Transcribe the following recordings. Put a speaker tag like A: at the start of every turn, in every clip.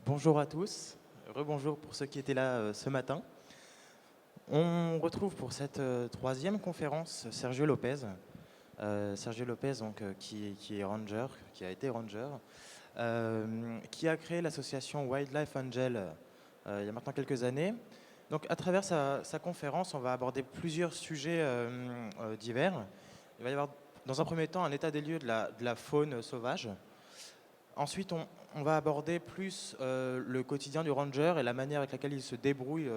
A: Bonjour à tous, rebonjour pour ceux qui étaient là ce matin. On retrouve pour cette troisième conférence Sergio Lopez. Sergio Lopez, donc, qui est ranger, qui a été ranger, qui a créé l'association Wildlife Angel il y a maintenant quelques années. Donc, à travers sa conférence, on va aborder plusieurs sujets divers. Il va y avoir, dans un premier temps, un état des lieux de la faune sauvage. Ensuite, on va aborder plus le quotidien du ranger et la manière avec laquelle il se débrouille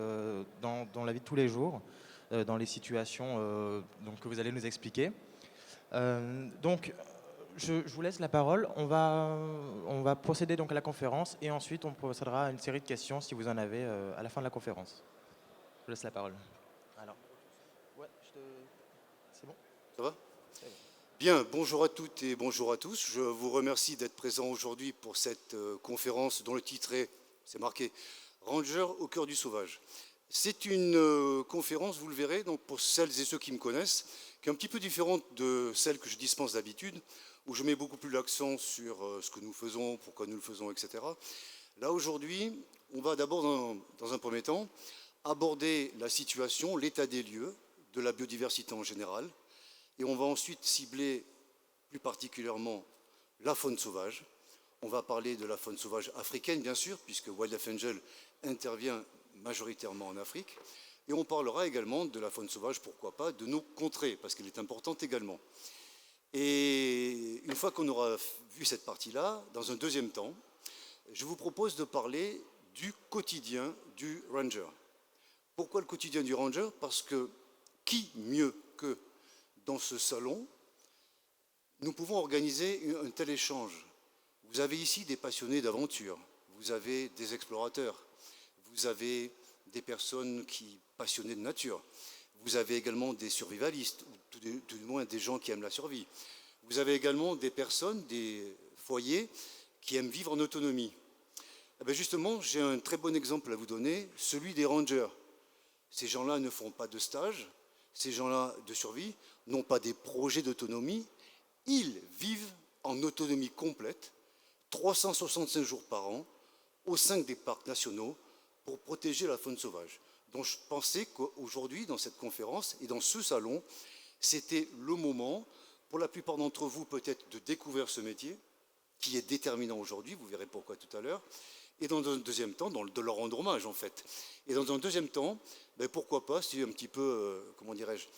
A: dans la vie de tous les jours, dans les situations donc, que vous allez nous expliquer. Donc, je vous laisse la parole. On va procéder donc à la conférence et ensuite on procédera à une série de questions si vous en avez à la fin de la conférence. Je vous laisse la parole. Alors, ouais, c'est bon?
B: Ça va?
A: C'est bon.
B: Bien, bonjour à toutes et bonjour à tous. Je vous remercie d'être présents aujourd'hui pour cette conférence dont le titre est, c'est marqué, Ranger au cœur du sauvage. C'est une conférence, vous le verrez, donc pour celles et ceux qui me connaissent, qui est un petit peu différente de celle que je dispense d'habitude, où je mets beaucoup plus l'accent sur ce que nous faisons, pourquoi nous le faisons, etc. Là, aujourd'hui, on va d'abord, dans un premier temps, aborder la situation, l'état des lieux de la biodiversité en général, et on va ensuite cibler plus particulièrement la faune sauvage. On va parler de la faune sauvage africaine, bien sûr, puisque Wildlife Angel intervient majoritairement en Afrique. Et on parlera également de la faune sauvage, pourquoi pas, de nos contrées, parce qu'elle est importante également. Et une fois qu'on aura vu cette partie-là, dans un deuxième temps, je vous propose de parler du quotidien du ranger. Pourquoi le quotidien du ranger? Parce que qui mieux que dans ce salon, nous pouvons organiser un tel échange. Vous avez ici des passionnés d'aventure, vous avez des explorateurs, vous avez des personnes passionnées de nature, vous avez également des survivalistes, ou tout du moins des gens qui aiment la survie. Vous avez également des personnes, des foyers qui aiment vivre en autonomie. Et bien justement, j'ai un très bon exemple à vous donner, celui des rangers. Ces gens-là ne font pas de stage, ces gens-là de survie n'ont pas des projets d'autonomie, ils vivent en autonomie complète, 365 jours par an, au sein des parcs nationaux, pour protéger la faune sauvage. Donc je pensais qu'aujourd'hui, dans cette conférence et dans ce salon, c'était le moment, pour la plupart d'entre vous peut-être, de découvrir ce métier, qui est déterminant aujourd'hui, vous verrez pourquoi tout à l'heure, et dans un deuxième temps, de leur rendre hommage en fait. Et dans un deuxième temps, ben pourquoi pas, c'est un petit peu, comment dirais-je,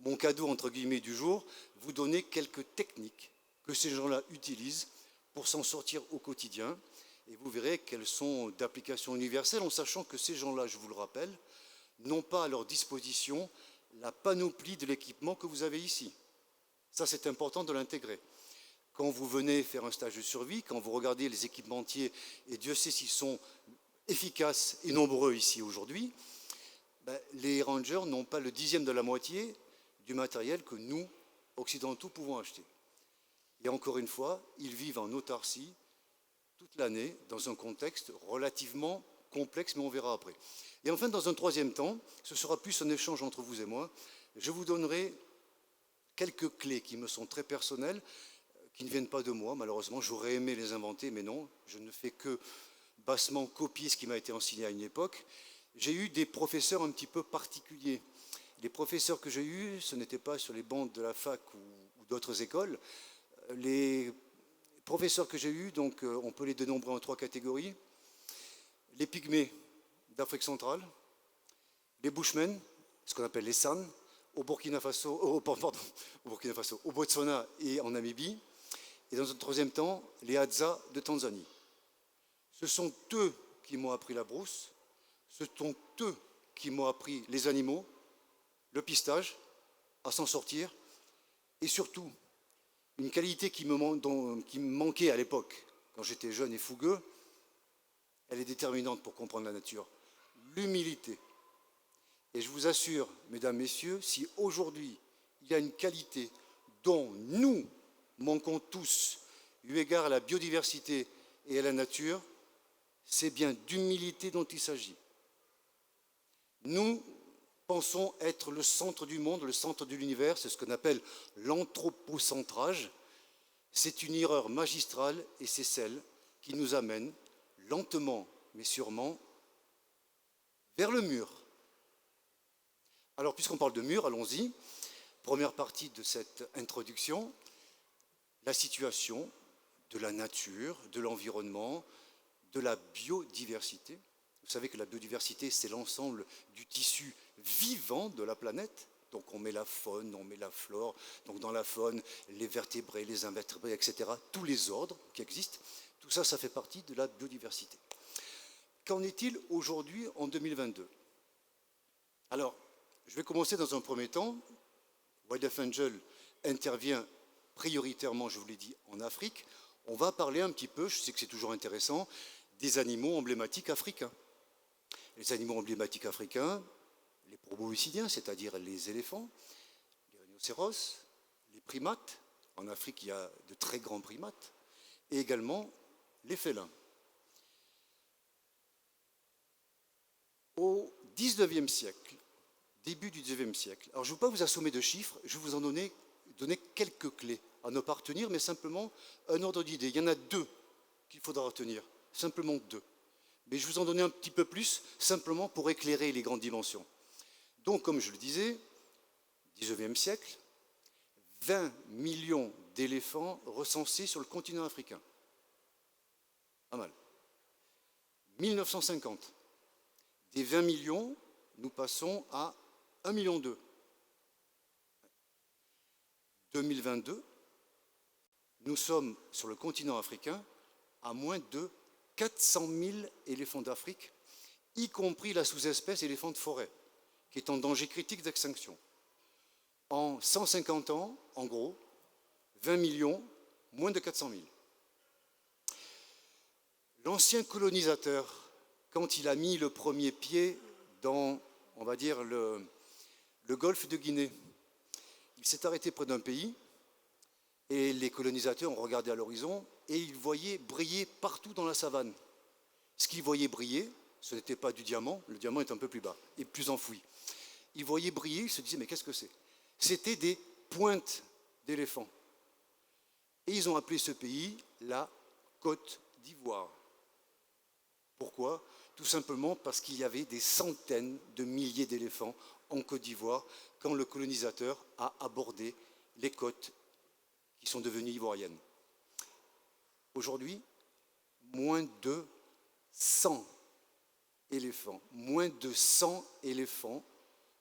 B: mon cadeau entre guillemets du jour, vous donner quelques techniques que ces gens-là utilisent pour s'en sortir au quotidien. Et vous verrez qu'elles sont d'application universelle, en sachant que ces gens-là, je vous le rappelle, n'ont pas à leur disposition la panoplie de l'équipement que vous avez ici. Ça, c'est important de l'intégrer. Quand vous venez faire un stage de survie, quand vous regardez les équipementiers, et Dieu sait s'ils sont efficaces et nombreux ici aujourd'hui, ben, les rangers n'ont pas le dixième de la moitié du matériel que nous, occidentaux, pouvons acheter. Et encore une fois, ils vivent en autarcie toute l'année dans un contexte relativement complexe, mais on verra après. Et enfin, dans un troisième temps, ce sera plus un échange entre vous et moi. Je vous donnerai quelques clés qui me sont très personnelles, qui ne viennent pas de moi, malheureusement. J'aurais aimé les inventer, mais non. Je ne fais que bassement copier ce qui m'a été enseigné à une époque. J'ai eu des professeurs un petit peu particuliers. Les professeurs que j'ai eus, ce n'était pas sur les bancs de la fac ou d'autres écoles. Les professeurs que j'ai eus, donc on peut les dénombrer en trois catégories. Les pygmées d'Afrique centrale, les bushmen, ce qu'on appelle les San, au Burkina Faso, au Botswana et en Namibie. Et dans un troisième temps, les Hadza de Tanzanie. Ce sont eux qui m'ont appris la brousse, ce sont eux qui m'ont appris les animaux, le pistage, à s'en sortir, et surtout, une qualité qui me manquait à l'époque, quand j'étais jeune et fougueux, elle est déterminante pour comprendre la nature, l'humilité. Et je vous assure, mesdames, messieurs, si aujourd'hui il y a une qualité dont nous manquons tous, eu égard à la biodiversité et à la nature, c'est bien d'humilité dont il s'agit. Nous pensons être le centre du monde, le centre de l'univers, c'est ce qu'on appelle l'anthropocentrage. C'est une erreur magistrale et c'est celle qui nous amène lentement mais sûrement vers le mur. Alors, puisqu'on parle de mur, allons-y. Première partie de cette introduction, la situation de la nature, de l'environnement, de la biodiversité. Vous savez que la biodiversité, c'est l'ensemble du tissu vivant de la planète. Donc on met la faune, on met la flore. Donc dans la faune, les vertébrés, les invertébrés, etc. Tous les ordres qui existent, tout ça, ça fait partie de la biodiversité. Qu'en est-il aujourd'hui en 2022 ? Alors, je vais commencer dans un premier temps. Wildlife Angel intervient prioritairement, je vous l'ai dit, en Afrique. On va parler un petit peu, je sais que c'est toujours intéressant, des animaux emblématiques africains. Les animaux emblématiques africains, les proboscidiens, c'est-à-dire les éléphants, les rhinocéros, les primates. En Afrique, il y a de très grands primates. Et également les félins. Au XIXe siècle, début du XIXe siècle, alors je ne veux pas vous assommer de chiffres, je vais vous en donner quelques clés à ne pas retenir, mais simplement un ordre d'idée. Il y en a deux qu'il faudra retenir, simplement deux. Mais je vous en donner un petit peu plus, simplement pour éclairer les grandes dimensions. Donc, comme je le disais, 19e siècle, 20 millions d'éléphants recensés sur le continent africain. Pas mal. 1950, des 20 millions, nous passons à 1,2 million. 2022, nous sommes sur le continent africain à moins de 400 000 éléphants d'Afrique, y compris la sous-espèce éléphant de forêt, qui est en danger critique d'extinction. En 150 ans, en gros, 20 millions, moins de 400 000. L'ancien colonisateur, quand il a mis le premier pied dans, on va dire, le golfe de Guinée, il s'est arrêté près d'un pays et les colonisateurs ont regardé à l'horizon et ils voyaient briller partout dans la savane. Ce qu'ils voyaient briller, ce n'était pas du diamant, le diamant est un peu plus bas et plus enfoui. Ils voyaient briller, ils se disaient mais qu'est-ce que c'est ? C'était des pointes d'éléphants. Et ils ont appelé ce pays la Côte d'Ivoire. Pourquoi ? Tout simplement parce qu'il y avait des centaines de milliers d'éléphants en Côte d'Ivoire quand le colonisateur a abordé les côtes qui sont devenues ivoiriennes. Aujourd'hui, moins de 100 éléphants,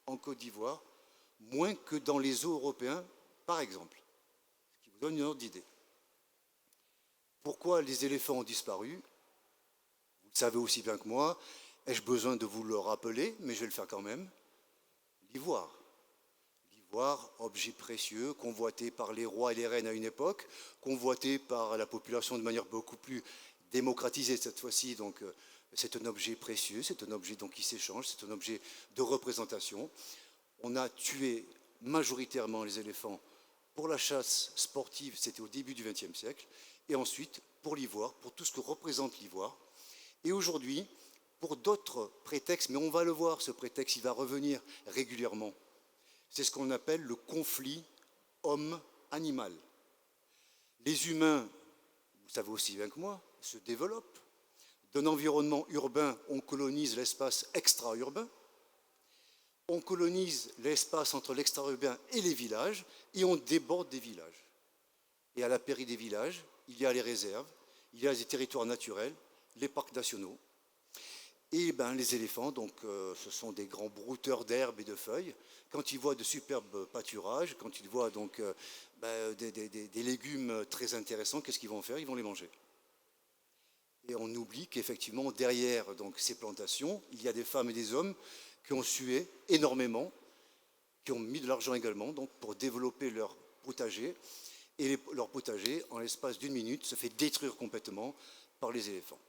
B: en Côte d'Ivoire, moins que dans les zoos européens, par exemple, ce qui vous donne une ordre d'idée. Pourquoi les éléphants ont disparu ? Vous le savez aussi bien que moi, ai-je besoin de vous le rappeler, mais je vais le faire quand même. L'ivoire. L'ivoire, objet précieux, convoité par les rois et les reines à une époque, convoité par la population de manière beaucoup plus démocratisée cette fois-ci. Donc, c'est un objet précieux, c'est un objet donc, qui s'échange, c'est un objet de représentation. On a tué majoritairement les éléphants pour la chasse sportive, c'était au début du XXe siècle, et ensuite pour l'ivoire, pour tout ce que représente l'ivoire. Et aujourd'hui, pour d'autres prétextes, mais on va le voir, ce prétexte, il va revenir régulièrement. C'est ce qu'on appelle le conflit homme-animal. Les humains, vous savez aussi bien que moi, se développent. D'un environnement urbain, on colonise l'espace extra-urbain. On colonise l'espace entre l'extra-urbain et les villages, et on déborde des villages. Et à la périphérie des villages, il y a les réserves, il y a les territoires naturels, les parcs nationaux. Et les éléphants, donc, ce sont des grands brouteurs d'herbes et de feuilles. Quand ils voient de superbes pâturages, quand ils voient donc, des légumes très intéressants, qu'est-ce qu'ils vont faire ? Ils vont les manger. Et on oublie qu'effectivement, derrière donc, ces plantations, il y a des femmes et des hommes qui ont sué énormément, qui ont mis de l'argent également donc, pour développer leur potager. Et leur potager, en l'espace d'une minute, se fait détruire complètement par les éléphants.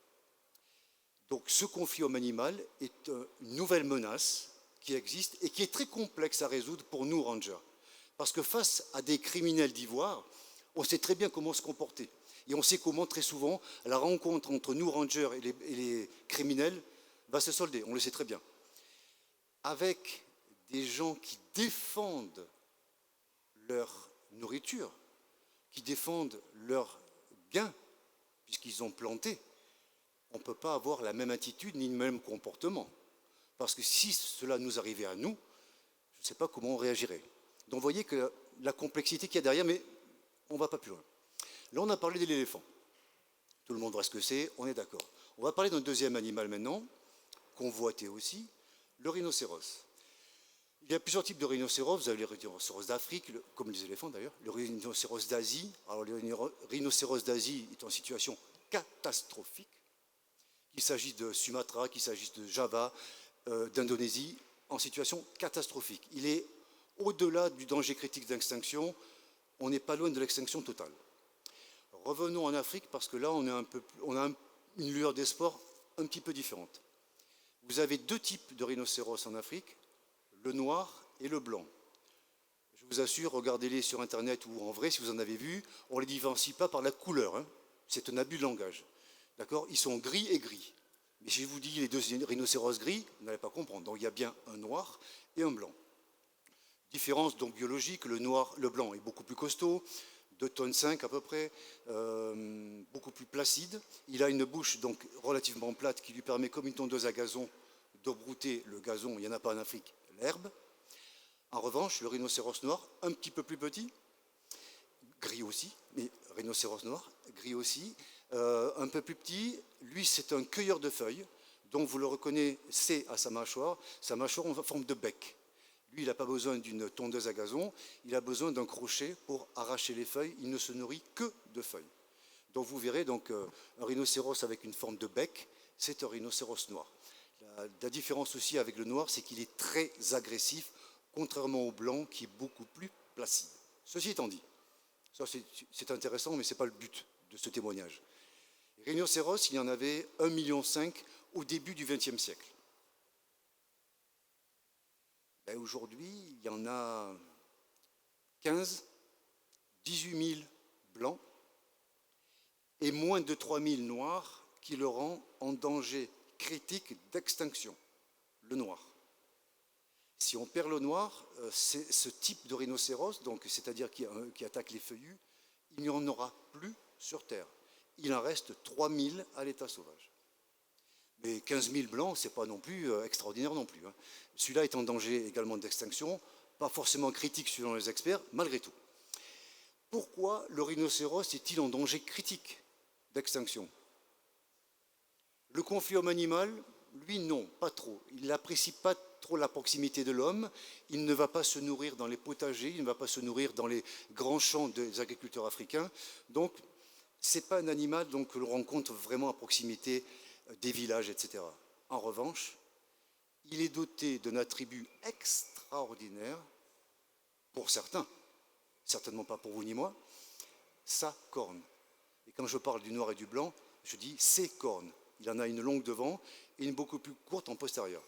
B: Donc ce conflit homme-animal est une nouvelle menace qui existe et qui est très complexe à résoudre pour nous, rangers. Parce que face à des criminels d'ivoire, on sait très bien comment se comporter. Et on sait comment, très souvent, la rencontre entre nous, rangers, et les criminels va se solder. On le sait très bien. Avec des gens qui défendent leur nourriture, qui défendent leurs gains, puisqu'ils ont planté, on ne peut pas avoir la même attitude ni le même comportement. Parce que si cela nous arrivait à nous, je ne sais pas comment on réagirait. Donc vous voyez que la complexité qu'il y a derrière, mais on ne va pas plus loin. Là, on a parlé de l'éléphant. Tout le monde voit ce que c'est, on est d'accord. On va parler d'un deuxième animal maintenant, convoité aussi, le rhinocéros. Il y a plusieurs types de rhinocéros. Vous avez les rhinocéros d'Afrique, comme les éléphants d'ailleurs, le rhinocéros d'Asie. Alors le rhinocéros d'Asie est en situation catastrophique, qu'il s'agisse de Sumatra, qu'il s'agisse de Java, d'Indonésie, en situation catastrophique. Il est au-delà du danger critique d'extinction, on n'est pas loin de l'extinction totale. Revenons en Afrique parce que là, on a une lueur d'espoir un petit peu différente. Vous avez deux types de rhinocéros en Afrique, le noir et le blanc. Je vous assure, regardez-les sur Internet ou en vrai, si vous en avez vu, on ne les différencie pas par la couleur. Hein. C'est un abus de langage. D'accord? Ils sont gris et gris. Mais si je vous dis les deux rhinocéros gris, vous n'allez pas comprendre. Donc il y a bien un noir et un blanc. Différence donc biologique, le blanc est beaucoup plus costaud, 2,5 tonnes à peu près, beaucoup plus placide. Il a une bouche donc relativement plate qui lui permet, comme une tondeuse à gazon, d'embrouter le gazon, il n'y en a pas en Afrique, l'herbe. En revanche, le rhinocéros noir, un petit peu plus petit, gris aussi, mais rhinocéros noir, gris aussi, un peu plus petit, lui c'est un cueilleur de feuilles, dont vous le reconnaissez à sa mâchoire en forme de bec. Lui, il n'a pas besoin d'une tondeuse à gazon, il a besoin d'un crochet pour arracher les feuilles, il ne se nourrit que de feuilles. Donc vous verrez, donc, un rhinocéros avec une forme de bec, c'est un rhinocéros noir. La différence aussi avec le noir, c'est qu'il est très agressif, contrairement au blanc qui est beaucoup plus placide. Ceci étant dit, ça c'est intéressant, mais ce n'est pas le but de ce témoignage. Les rhinocéros, il y en avait 1,5 million au début du XXe siècle. Aujourd'hui, il y en a 15, 18 000 blancs et moins de 3 000 noirs qui le rend en danger critique d'extinction, le noir. Si on perd le noir, c'est ce type de rhinocéros, donc c'est-à-dire qui attaque les feuillus, il n'y en aura plus sur Terre. Il en reste 3 000 à l'état sauvage. Mais 15 000 blancs, ce n'est pas non plus extraordinaire non plus. Hein. Celui-là est en danger également d'extinction, pas forcément critique selon les experts, malgré tout. Pourquoi le rhinocéros est-il en danger critique d'extinction? Le conflit homme-animal, lui, non, pas trop. Il n'apprécie pas trop la proximité de l'homme. Il ne va pas se nourrir dans les potagers, il ne va pas se nourrir dans les grands champs des agriculteurs africains. Donc, ce n'est pas un animal que l'on rencontre vraiment à proximité des villages, etc. En revanche, il est doté d'un attribut extraordinaire, pour certains, certainement pas pour vous ni moi, sa corne. Et quand je parle du noir et du blanc, je dis ses cornes. Il en a une longue devant et une beaucoup plus courte en postérieur.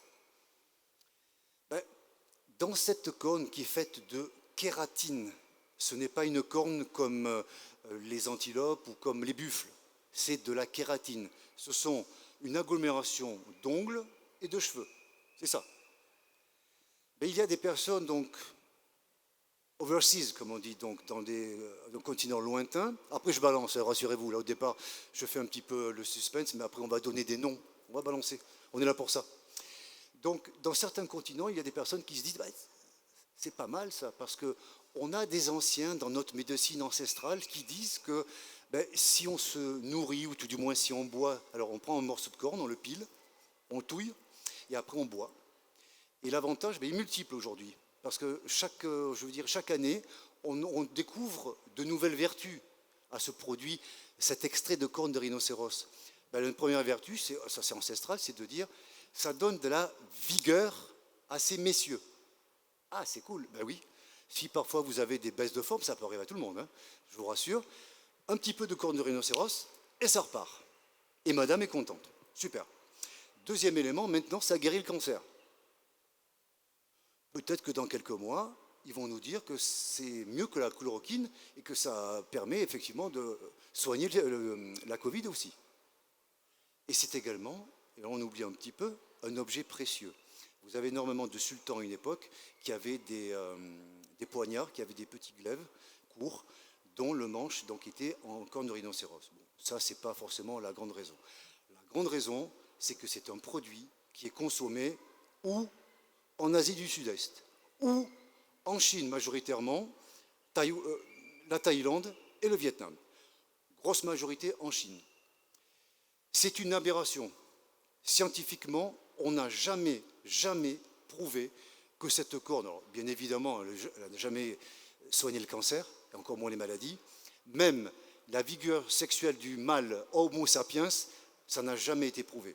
B: Dans cette corne qui est faite de kératine, ce n'est pas une corne comme les antilopes ou comme les buffles, c'est de la kératine. Ce sont une agglomération d'ongles et de cheveux. C'est ça. Mais il y a des personnes, donc, overseas, comme on dit, donc, dans des continents lointains. Après, je balance, rassurez-vous. Là, au départ, je fais un petit peu le suspense, mais après, on va donner des noms. On va balancer. On est là pour ça. Donc, dans certains continents, il y a des personnes qui se disent c'est pas mal ça, parce qu'on a des anciens dans notre médecine ancestrale qui disent que si on se nourrit, ou tout du moins si on boit, alors on prend un morceau de corne, on le pile, on touille, et après on boit. Et l'avantage est multiple aujourd'hui, parce que chaque année, on découvre de nouvelles vertus à ce produit, cet extrait de corne de rhinocéros. La première vertu, ça c'est ancestral, c'est de dire ça donne de la vigueur à ces messieurs. Ah, c'est cool, oui. Si parfois vous avez des baisses de forme, ça peut arriver à tout le monde, hein, je vous rassure. Un petit peu de corne de rhinocéros et ça repart. Et madame est contente. Super. Deuxième élément, maintenant, ça guérit le cancer. Peut-être que dans quelques mois, ils vont nous dire que c'est mieux que la chloroquine et que ça permet effectivement de soigner la Covid aussi. Et c'est également, et là on oublie un petit peu, un objet précieux. Vous avez énormément de sultans à une époque qui avaient des poignards, qui avaient des petits glaives courts, dont le manche donc, était en corne de rhinocéros. Bon, ça, ce n'est pas forcément la grande raison. La grande raison, c'est que c'est un produit qui est consommé ou en Asie du Sud-Est, ou en Chine majoritairement, la Thaïlande et le Vietnam. Grosse majorité en Chine. C'est une aberration. Scientifiquement, on n'a jamais prouvé que cette corne, alors bien évidemment, elle n'a jamais soigné le cancer, et encore moins les maladies, même la vigueur sexuelle du mâle Homo sapiens, ça n'a jamais été prouvé.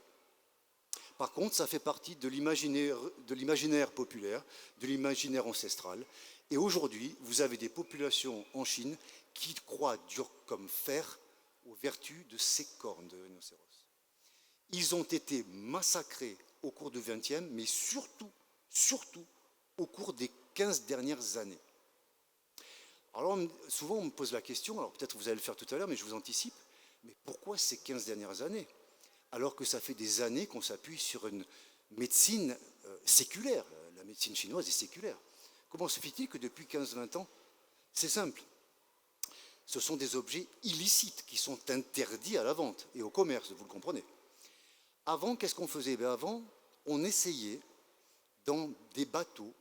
B: Par contre, ça fait partie de l'imaginaire populaire, de l'imaginaire ancestral. Et aujourd'hui, vous avez des populations en Chine qui croient dur comme fer aux vertus de ces cornes de rhinocéros. Ils ont été massacrés au cours du XXe, mais surtout au cours des 15 dernières années. Alors souvent on me pose la question, alors peut-être vous allez le faire tout à l'heure, mais je vous anticipe, mais pourquoi ces 15 dernières années? Alors que ça fait des années qu'on s'appuie sur une médecine séculaire, la médecine chinoise est séculaire. Comment se fait-il que depuis 15-20 ans, c'est simple, ce sont des objets illicites qui sont interdits à la vente et au commerce, vous le comprenez. Avant, qu'est-ce qu'on faisait? Avant, on essayait dans des bateaux,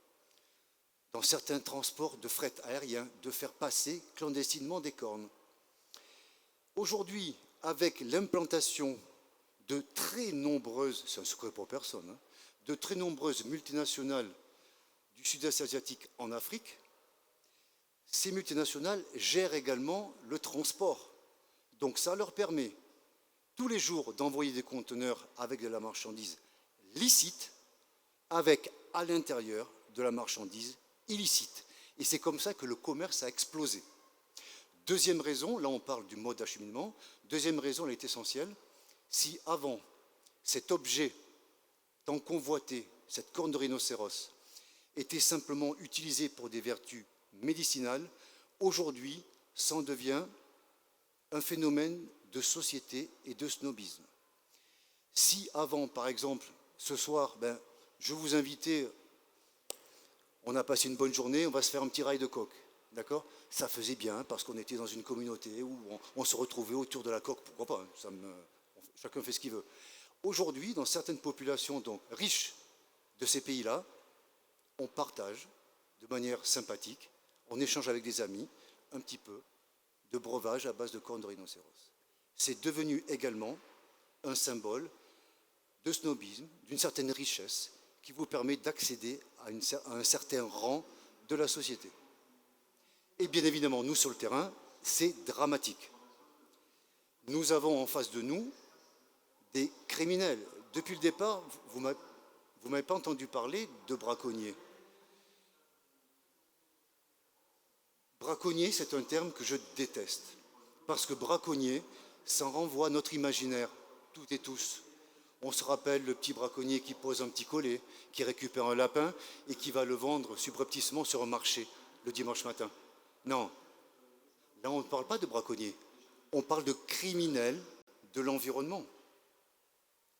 B: dans certains transports de fret aérien, de faire passer clandestinement des cornes. Aujourd'hui, avec l'implantation de très nombreuses, c'est un secret pour personne, hein, de très nombreuses multinationales du sud-est asiatique en Afrique, ces multinationales gèrent également le transport. Donc ça leur permet tous les jours d'envoyer des conteneurs avec de la marchandise licite, avec à l'intérieur de la marchandise illicite. Et c'est comme ça que le commerce a explosé. Deuxième raison, là on parle du mode d'acheminement, deuxième raison, elle est essentielle, si avant cet objet tant convoité, cette corne de rhinocéros, était simplement utilisé pour des vertus médicinales, aujourd'hui, ça en devient un phénomène de société et de snobisme. Si avant, par exemple, ce soir, je vous invitais, on a passé une bonne journée, on va se faire un petit rail de coq, d'accord? Ça faisait bien parce qu'on était dans une communauté où on se retrouvait autour de la coque, pourquoi pas, hein, chacun fait ce qu'il veut. Aujourd'hui, dans certaines populations donc riches de ces pays-là, on partage de manière sympathique, on échange avec des amis un petit peu de breuvage à base de cornes de rhinocéros. C'est devenu également un symbole de snobisme, d'une certaine richesse qui vous permet d'accéder à un certain rang de la société. Et bien évidemment, nous sur le terrain, c'est dramatique. Nous avons en face de nous des criminels. Depuis le départ, vous ne m'avez pas entendu parler de braconniers. Braconnier, c'est un terme que je déteste. Parce que braconnier, ça renvoie à notre imaginaire, toutes et tous. On se rappelle le petit braconnier qui pose un petit collet, qui récupère un lapin et qui va le vendre subrepticement sur un marché le dimanche matin. Non, là on ne parle pas de braconnier, on parle de criminels de l'environnement.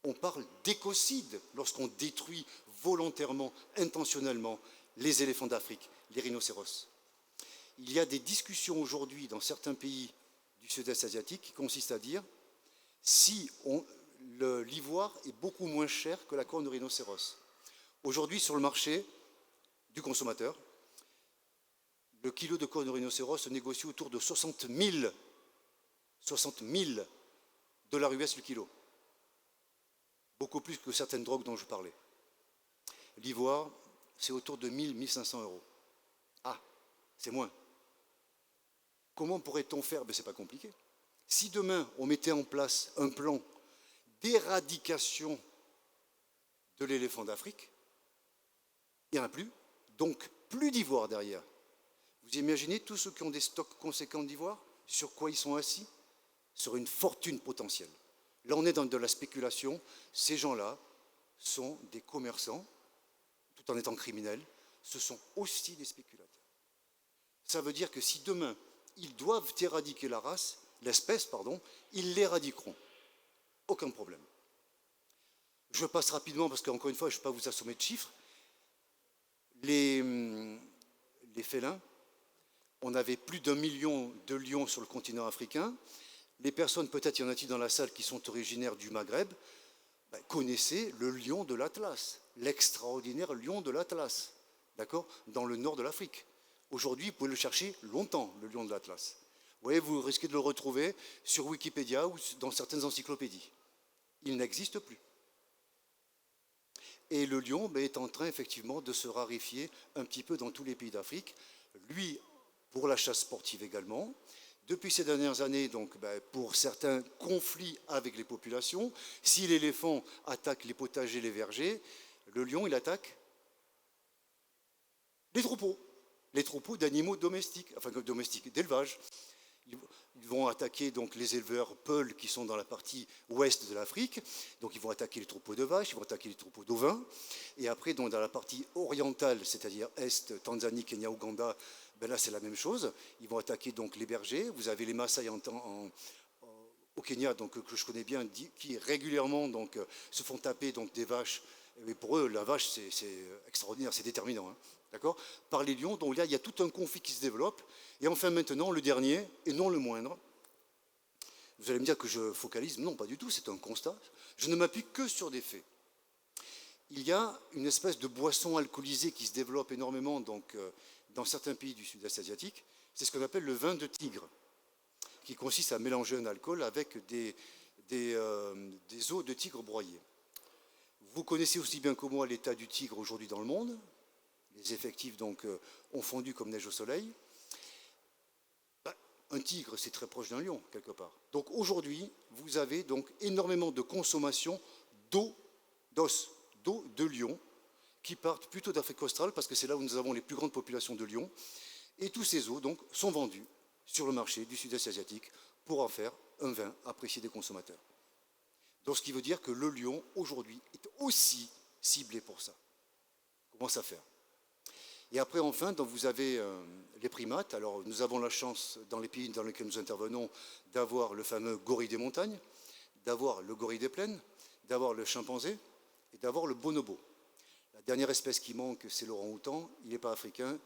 B: On parle d'écocide lorsqu'on détruit volontairement, intentionnellement les éléphants d'Afrique, les rhinocéros. Il y a des discussions aujourd'hui dans certains pays du sud-est asiatique qui consistent à dire si l'ivoire est beaucoup moins cher que la corne de rhinocéros. Aujourd'hui, sur le marché du consommateur, le kilo de corne de rhinocéros se négocie autour de 60 000 $ US le kilo. Beaucoup plus que certaines drogues dont je parlais. L'ivoire, c'est autour de 1 500 €. Ah, c'est moins. Comment pourrait-on faire? C'est pas compliqué. Si demain, on mettait en place un plan d'éradication de l'éléphant d'Afrique, il n'y en a plus, donc plus d'ivoire derrière. Vous imaginez tous ceux qui ont des stocks conséquents d'ivoire, sur quoi ils sont assis? Sur une fortune potentielle. Là, on est dans de la spéculation. Ces gens-là sont des commerçants, tout en étant criminels. Ce sont aussi des spéculateurs. Ça veut dire que si demain, ils doivent éradiquer l'espèce, ils l'éradiqueront. Aucun problème. Je passe rapidement parce qu'encore une fois, je ne vais pas vous assommer de chiffres. Les félins, on avait plus d'1 million de lions sur le continent africain. Les personnes, peut-être y en a-t-il dans la salle qui sont originaires du Maghreb, connaissez le lion de l'Atlas, l'extraordinaire lion de l'Atlas, d'accord, dans le nord de l'Afrique. Aujourd'hui, vous pouvez le chercher longtemps, le lion de l'Atlas. Vous voyez, vous risquez de le retrouver sur Wikipédia ou dans certaines encyclopédies. Il n'existe plus. Et le lion est en train effectivement de se raréfier un petit peu dans tous les pays d'Afrique. Lui, pour la chasse sportive également. Depuis ces dernières années, donc, pour certains conflits avec les populations, si l'éléphant attaque les potagers, les vergers, le lion, il attaque les troupeaux d'animaux domestiques, enfin domestiques, d'élevage. Ils vont attaquer donc les éleveurs peuls qui sont dans la partie ouest de l'Afrique. Donc ils vont attaquer les troupeaux de vaches, ils vont attaquer les troupeaux d'ovins. Et après, donc, dans la partie orientale, c'est-à-dire est, Tanzanie, Kenya, Ouganda, là c'est la même chose. Ils vont attaquer donc les bergers. Vous avez les Maasai au Kenya, donc, que je connais bien, qui régulièrement donc, se font taper donc, des vaches. Et pour eux, la vache, c'est extraordinaire, c'est déterminant. Hein. D'accord ? Par les lions, donc là, il y a tout un conflit qui se développe. Et enfin, maintenant, le dernier, et non le moindre, vous allez me dire que je focalise, non, pas du tout, c'est un constat. Je ne m'appuie que sur des faits. Il y a une espèce de boisson alcoolisée qui se développe énormément donc, dans certains pays du sud-est asiatique. C'est ce qu'on appelle le vin de tigre, qui consiste à mélanger un alcool avec des os de tigre broyés. Vous connaissez aussi bien que moi l'état du tigre aujourd'hui dans le monde. Les effectifs donc, ont fondu comme neige au soleil. Un tigre, c'est très proche d'un lion, quelque part. Donc aujourd'hui, vous avez donc énormément de consommation d'os, de lions, qui partent plutôt d'Afrique australe, parce que c'est là où nous avons les plus grandes populations de lions. Et tous ces os donc, sont vendus sur le marché du sud-est asiatique pour en faire un vin apprécié des consommateurs. Donc ce qui veut dire que le lion, aujourd'hui, est aussi ciblé pour ça. Comment ça faire ? Et après, enfin, donc vous avez les primates. Alors, nous avons la chance, dans les pays dans lesquels nous intervenons, d'avoir le fameux gorille des montagnes, d'avoir le gorille des plaines, d'avoir le chimpanzé et d'avoir le bonobo. La dernière espèce qui manque, c'est l'orang-outan. Il n'est pas africain,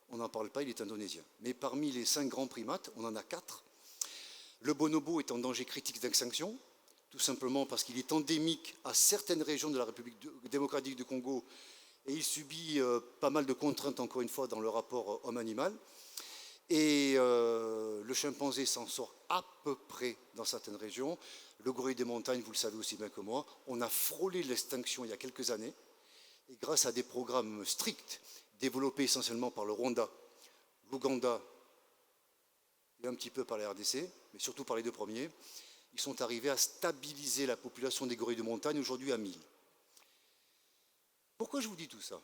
B: on n'en parle pas, il est indonésien. Mais parmi les 5 grands primates, on en a 4. Le bonobo est en danger critique d'extinction, tout simplement parce qu'il est endémique à certaines régions de la République démocratique du Congo. Et il subit pas mal de contraintes, encore une fois, dans le rapport homme-animal. Et le chimpanzé s'en sort à peu près dans certaines régions. Le gorille des montagnes, vous le savez aussi bien que moi, on a frôlé l'extinction il y a quelques années. Et grâce à des programmes stricts, développés essentiellement par le Rwanda, l'Ouganda et un petit peu par la RDC, mais surtout par les 2 premiers, ils sont arrivés à stabiliser la population des gorilles de montagne, aujourd'hui à 1000. Pourquoi je vous dis tout ça ?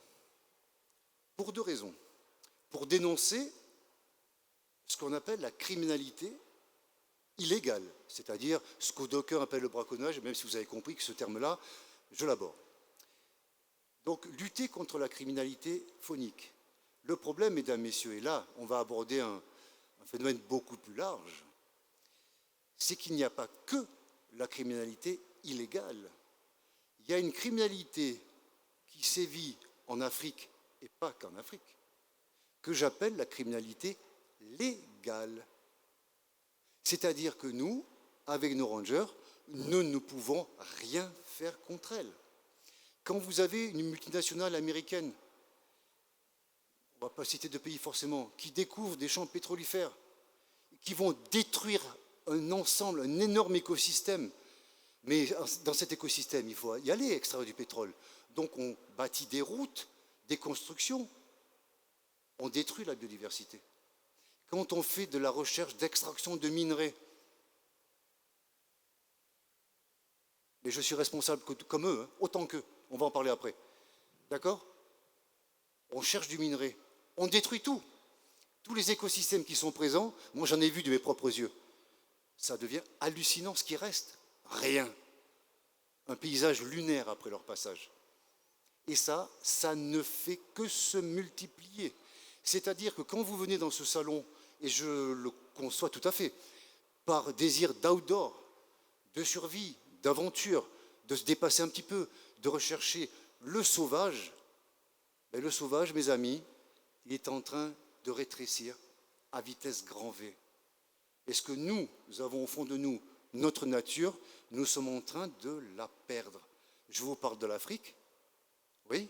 B: Pour 2 raisons. Pour dénoncer ce qu'on appelle la criminalité illégale, c'est-à-dire ce que d'aucuns appellent le braconnage, même si vous avez compris que ce terme-là, je l'aborde. Donc, lutter contre la criminalité faunique. Le problème, mesdames, messieurs, et là, on va aborder un phénomène beaucoup plus large, c'est qu'il n'y a pas que la criminalité illégale. Il y a une criminalité qui sévit en Afrique, et pas qu'en Afrique, que j'appelle la criminalité légale. C'est-à-dire que nous, avec nos rangers, nous ne pouvons rien faire contre elle. Quand vous avez une multinationale américaine, on ne va pas citer de pays forcément, qui découvre des champs pétrolifères, qui vont détruire un ensemble, un énorme écosystème, mais dans cet écosystème, il faut y aller, extraire du pétrole. Donc on bâtit des routes, des constructions, on détruit la biodiversité. Quand on fait de la recherche d'extraction de minerais, mais je suis responsable comme eux, hein, autant qu'eux, on va en parler après. D'accord ? On cherche du minerai, on détruit tout. Tous les écosystèmes qui sont présents, moi j'en ai vu de mes propres yeux. Ça devient hallucinant ce qui reste. Rien. Un paysage lunaire après leur passage. Et ça ne fait que se multiplier. C'est-à-dire que quand vous venez dans ce salon, et je le conçois tout à fait, par désir d'outdoor, de survie, d'aventure, de se dépasser un petit peu, de rechercher le sauvage, le sauvage, mes amis, il est en train de rétrécir à vitesse grand V. Est-ce que nous avons au fond de nous notre nature? Nous sommes en train de la perdre. Je vous parle de l'Afrique. Oui.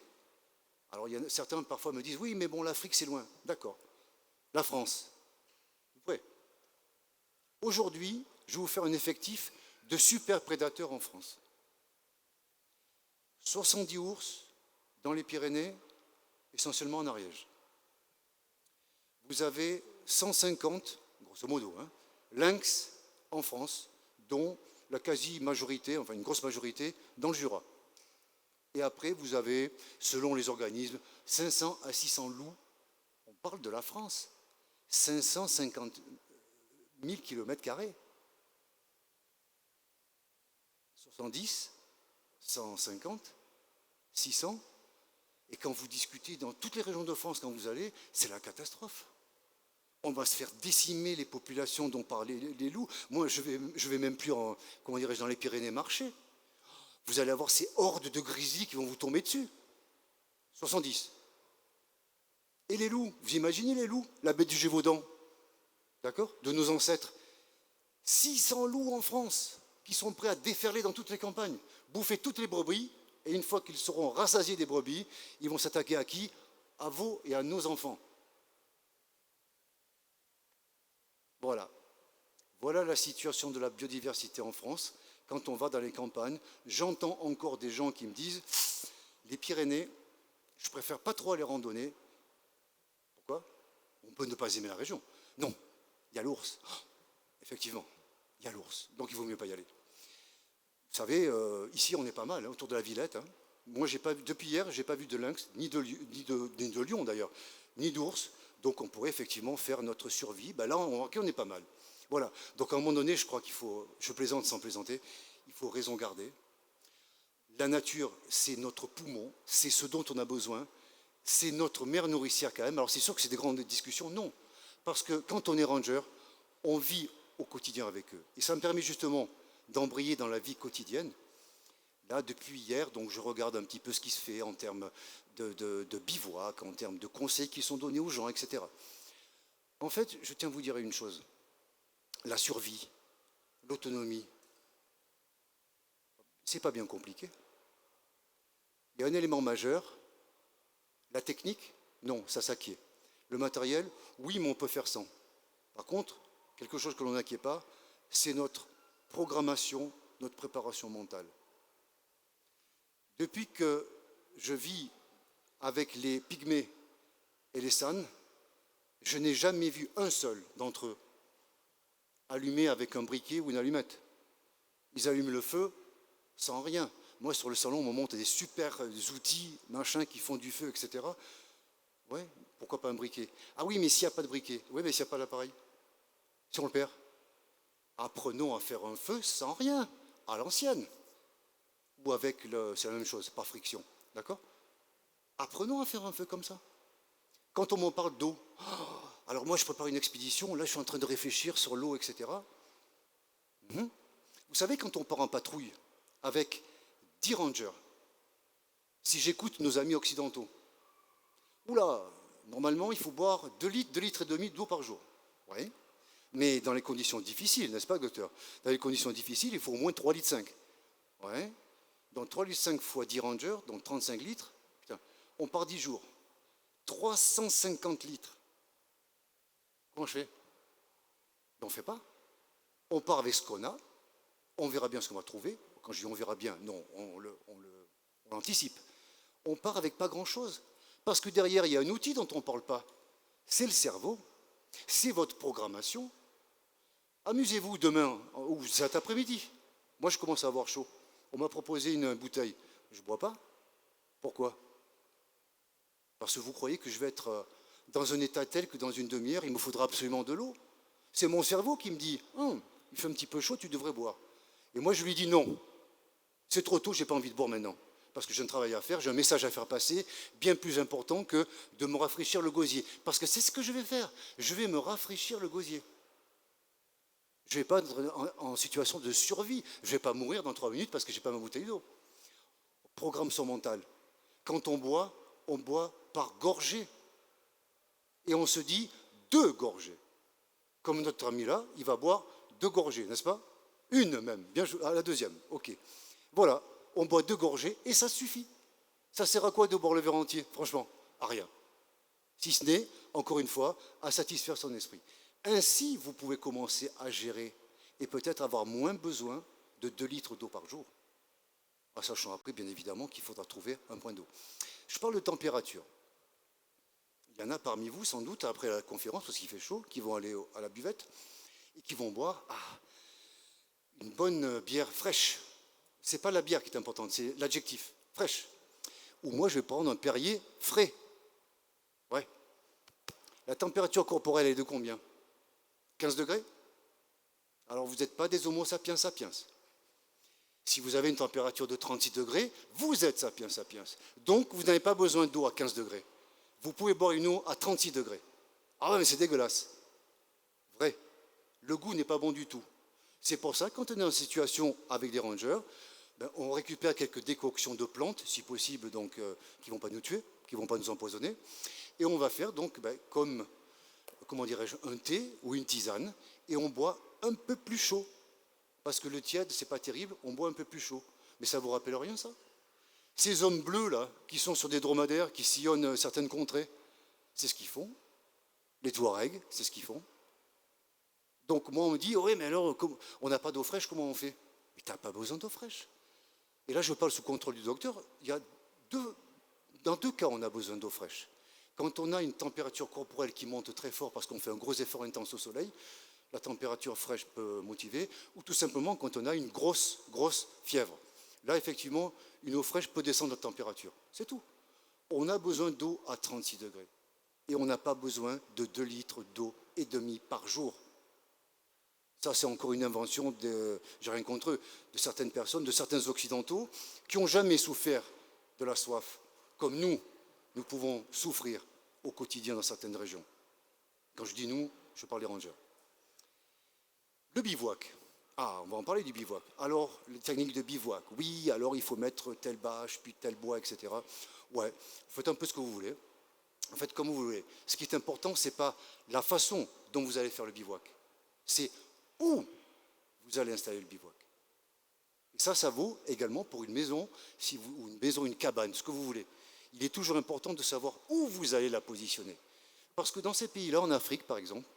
B: Alors certains parfois me disent, oui, mais bon, l'Afrique c'est loin. D'accord. La France. Vous pouvez. Aujourd'hui, je vais vous faire un effectif de super prédateurs en France. 70 ours dans les Pyrénées, essentiellement en Ariège. Vous avez 150, grosso modo, lynx en France, dont la quasi-majorité, enfin une grosse majorité, dans le Jura. Et après, vous avez, selon les organismes, 500 à 600 loups. On parle de la France. 550 000 km². 70, 150, 600. Et quand vous discutez dans toutes les régions de France, quand vous allez, c'est la catastrophe. On va se faire décimer les populations dont parlaient les loups. Moi, je vais même plus dans les Pyrénées marcher. Vous allez avoir ces hordes de grizzlies qui vont vous tomber dessus. 70. Et les loups, vous imaginez les loups? La bête du Gévaudan, d'accord? De nos ancêtres. 600 loups en France qui sont prêts à déferler dans toutes les campagnes, bouffer toutes les brebis, et une fois qu'ils seront rassasiés des brebis, ils vont s'attaquer à qui? À vous et à nos enfants. Voilà. Voilà la situation de la biodiversité en France. Quand on va dans les campagnes, j'entends encore des gens qui me disent « Les Pyrénées, je préfère pas trop aller randonner. » Pourquoi? On peut ne pas aimer la région. Non, il y a l'ours. Oh, effectivement, il y a l'ours. Donc il vaut mieux pas y aller. Vous savez, ici on est pas mal, autour de la Villette. Moi, depuis hier, je n'ai pas vu de lynx, ni de lion d'ailleurs, ni d'ours. Donc on pourrait effectivement faire notre survie. Ben là, on est pas mal. Voilà. Donc à un moment donné, je crois qu'il faut, je plaisante sans plaisanter, il faut raison garder. La nature, c'est notre poumon, c'est ce dont on a besoin, c'est notre mère nourricière quand même. Alors c'est sûr que c'est des grandes discussions, non. Parce que quand on est ranger, on vit au quotidien avec eux. Et ça me permet justement d'embrayer dans la vie quotidienne. Là, depuis hier, donc je regarde un petit peu ce qui se fait en termes de bivouac, en termes de conseils qui sont donnés aux gens, etc. En fait, je tiens à vous dire une chose. La survie, l'autonomie, c'est pas bien compliqué. Il y a un élément majeur. La technique, non, ça s'acquiert. Le matériel, oui, mais on peut faire sans. Par contre, quelque chose que l'on n'acquiert pas, c'est notre programmation, notre préparation mentale. Depuis que je vis avec les pygmées et les sânes, je n'ai jamais vu un seul d'entre eux allumé avec un briquet ou une allumette. Ils allument le feu sans rien. Moi, sur le salon, on me montre des super outils, machins, qui font du feu, etc. Ouais, pourquoi pas un briquet? Ah oui, mais s'il n'y a pas de briquet, oui, mais s'il n'y a pas d'appareil, si on le perd, apprenons à faire un feu sans rien, à l'ancienne. Ou avec c'est la même chose, par friction, d'accord? Apprenons à faire un feu comme ça. Quand on m'en parle d'eau, alors moi je prépare une expédition, là je suis en train de réfléchir sur l'eau, etc. Vous savez, quand on part en patrouille avec 10 rangers, si j'écoute nos amis occidentaux, oula, normalement il faut boire 2 litres et demi d'eau par jour. Oui, mais dans les conditions difficiles, n'est-ce pas, docteur? Dans les conditions difficiles, il faut au moins 3 litres 5. Ouais. Donc 3 litres 5 fois 10 rangers, donc 35 litres. Putain, on part 10 jours. 350 litres. Comment je fais? On ne fait pas. On part avec ce qu'on a. On verra bien ce qu'on va trouver. Quand je dis on verra bien, non, on l'anticipe. On part avec pas grand-chose. Parce que derrière, il y a un outil dont on ne parle pas. C'est le cerveau. C'est votre programmation. Amusez-vous demain ou cet après-midi. Moi, je commence à avoir chaud. On m'a proposé une bouteille. Je ne bois pas. Pourquoi? Parce que vous croyez que je vais être dans un état tel que dans une demi-heure, il me faudra absolument de l'eau. C'est mon cerveau qui me dit il fait un petit peu chaud, tu devrais boire. Et moi, je lui dis non. C'est trop tôt, je n'ai pas envie de boire maintenant. Parce que j'ai un travail à faire, j'ai un message à faire passer, bien plus important que de me rafraîchir le gosier. Parce que c'est ce que je vais faire. Je vais me rafraîchir le gosier. Je ne vais pas être en situation de survie. Je ne vais pas mourir dans 3 minutes parce que je n'ai pas ma bouteille d'eau. Programme son mental. Quand on boit par gorgée. Et on se dit 2 gorgées. Comme notre ami là, il va boire 2 gorgées, n'est-ce pas? Une même, bien joué, la deuxième, ok. Voilà, on boit 2 gorgées et ça suffit. Ça sert à quoi de boire le verre entier? Franchement, à rien. Si ce n'est, encore une fois, à satisfaire son esprit. Ainsi, vous pouvez commencer à gérer et peut-être avoir moins besoin de 2 litres d'eau par jour. En sachant après, bien évidemment, qu'il faudra trouver un point d'eau. Je parle de température. Il y en a parmi vous, sans doute, après la conférence, parce qu'il fait chaud, qui vont aller à la buvette et qui vont boire une bonne bière fraîche. Ce n'est pas la bière qui est importante, c'est l'adjectif, fraîche. Ou moi, je vais prendre un Perrier frais. Ouais. La température corporelle est de combien? 15 degrés? Alors, vous n'êtes pas des homo sapiens sapiens. Si vous avez une température de 36 degrés, vous êtes sapiens sapiens. Donc, vous n'avez pas besoin d'eau à 15 degrés. Vous pouvez boire une eau à 36 degrés. Ah ouais, mais c'est dégueulasse. Vrai. Le goût n'est pas bon du tout. C'est pour ça que quand on est en situation avec des rangers, on récupère quelques décoctions de plantes, si possible, donc, qui ne vont pas nous tuer, qui ne vont pas nous empoisonner. Et on va faire donc comme, comment dirais-je, un thé ou une tisane, et on boit un peu plus chaud. Parce que le tiède, c'est pas terrible, on boit un peu plus chaud. Mais ça vous rappelle rien, ça? Ces hommes bleus, là, qui sont sur des dromadaires, qui sillonnent certaines contrées, c'est ce qu'ils font. Les Touaregs, c'est ce qu'ils font. Donc moi, on me dit, oui, mais alors, on n'a pas d'eau fraîche, comment on fait? Mais tu n'as pas besoin d'eau fraîche. Et là, je parle sous contrôle du docteur. Dans 2 cas, on a besoin d'eau fraîche. Quand on a une température corporelle qui monte très fort parce qu'on fait un gros effort intense au soleil, la température fraîche peut motiver, ou tout simplement quand on a une grosse fièvre. Là, effectivement, une eau fraîche peut descendre la température. C'est tout. On a besoin d'eau à 36 degrés. Et on n'a pas besoin de 2 litres d'eau et demi par jour. Ça, c'est encore une invention, j'ai rien contre eux, de certaines personnes, de certains occidentaux, qui n'ont jamais souffert de la soif, comme nous pouvons souffrir au quotidien dans certaines régions. Quand je dis nous, je parle des rangers. Le bivouac. On va en parler du bivouac. Alors, les techniques de bivouac. Oui, alors il faut mettre telle bâche, puis tel bois, etc. Ouais, faites un peu ce que vous voulez. Faites comme vous voulez. Ce qui est important, ce n'est pas la façon dont vous allez faire le bivouac. C'est où vous allez installer le bivouac. Et ça vaut également pour une maison, ou une maison, une cabane, ce que vous voulez. Il est toujours important de savoir où vous allez la positionner. Parce que dans ces pays-là, en Afrique par exemple,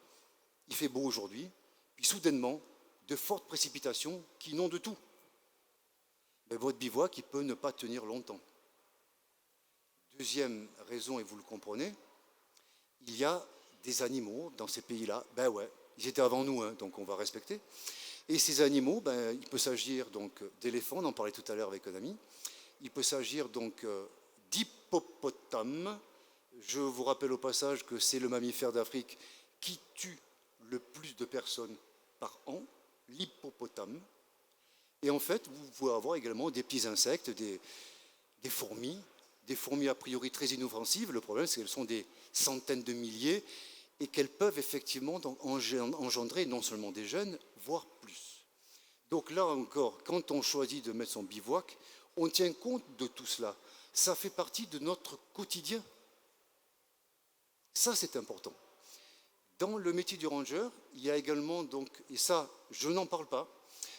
B: il fait beau aujourd'hui, puis soudainement, de fortes précipitations qui n'ont de tout. Mais votre bivouac, il peut ne pas tenir longtemps. Deuxième raison, et vous le comprenez, il y a des animaux dans ces pays-là, ouais, ils étaient avant nous, donc on va respecter. Et ces animaux, il peut s'agir donc d'éléphants, on en parlait tout à l'heure avec un ami, il peut s'agir donc d'hippopotames. Je vous rappelle au passage que c'est le mammifère d'Afrique qui tue le plus de personnes par an, l'hippopotame. Et en fait, vous pouvez avoir également des petits insectes, des fourmis a priori très inoffensives. Le problème, c'est qu'elles sont des centaines de milliers et qu'elles peuvent effectivement engendrer non seulement des jeunes, voire plus. Donc là encore, quand on choisit de mettre son bivouac, on tient compte de tout cela. Ça fait partie de notre quotidien. Ça, c'est important. Dans le métier du ranger, il y a également, donc, et ça, je n'en parle pas,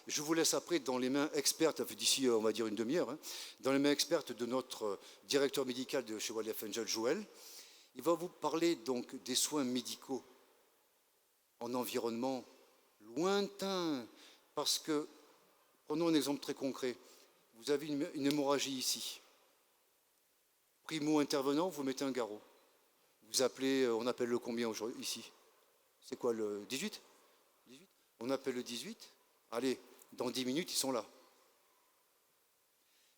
B: je vous laisse après dans les mains expertes, d'ici, on va dire une demi-heure, dans les mains expertes de notre directeur médical de chez Wildlife Angel, Joël. Il va vous parler donc des soins médicaux en environnement lointain, parce que, prenons un exemple très concret, vous avez une hémorragie ici. Primo intervenant, vous mettez un garrot. Vous appelez, on appelle le combien aujourd'hui ici? C'est quoi, le 18? On appelle le 18. Allez, dans 10 minutes, ils sont là.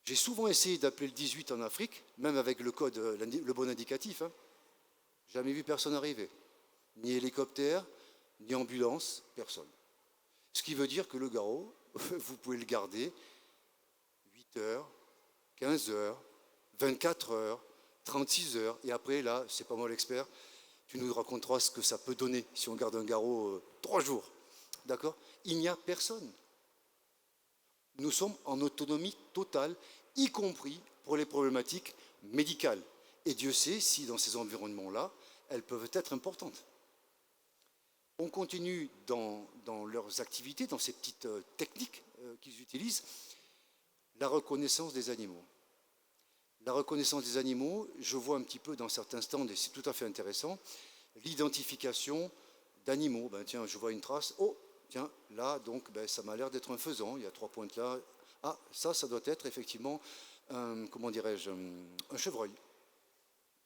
B: J'ai souvent essayé d'appeler le 18 en Afrique, même avec le code, le bon indicatif. Jamais vu personne arriver. Ni hélicoptère, ni ambulance, personne. Ce qui veut dire que le garrot, vous pouvez le garder 8 heures, 15 heures, 24 heures, 36 heures, et après, là, c'est pas moi l'expert, tu nous raconteras ce que ça peut donner si on garde un garrot 3 jours. D'accord? Il n'y a personne. Nous sommes en autonomie totale, y compris pour les problématiques médicales. Et Dieu sait si dans ces environnements-là, elles peuvent être importantes. On continue dans leurs activités, dans ces petites techniques qu'ils utilisent, la reconnaissance des animaux. La reconnaissance des animaux, je vois un petit peu dans certains stands, et c'est tout à fait intéressant, l'identification d'animaux. Ben, tiens, je vois une trace. Oh, tiens, là, donc, ben, ça m'a l'air d'être un faisan. Il y a 3 pointes là. Ah, ça doit être effectivement, comment dirais-je, un chevreuil.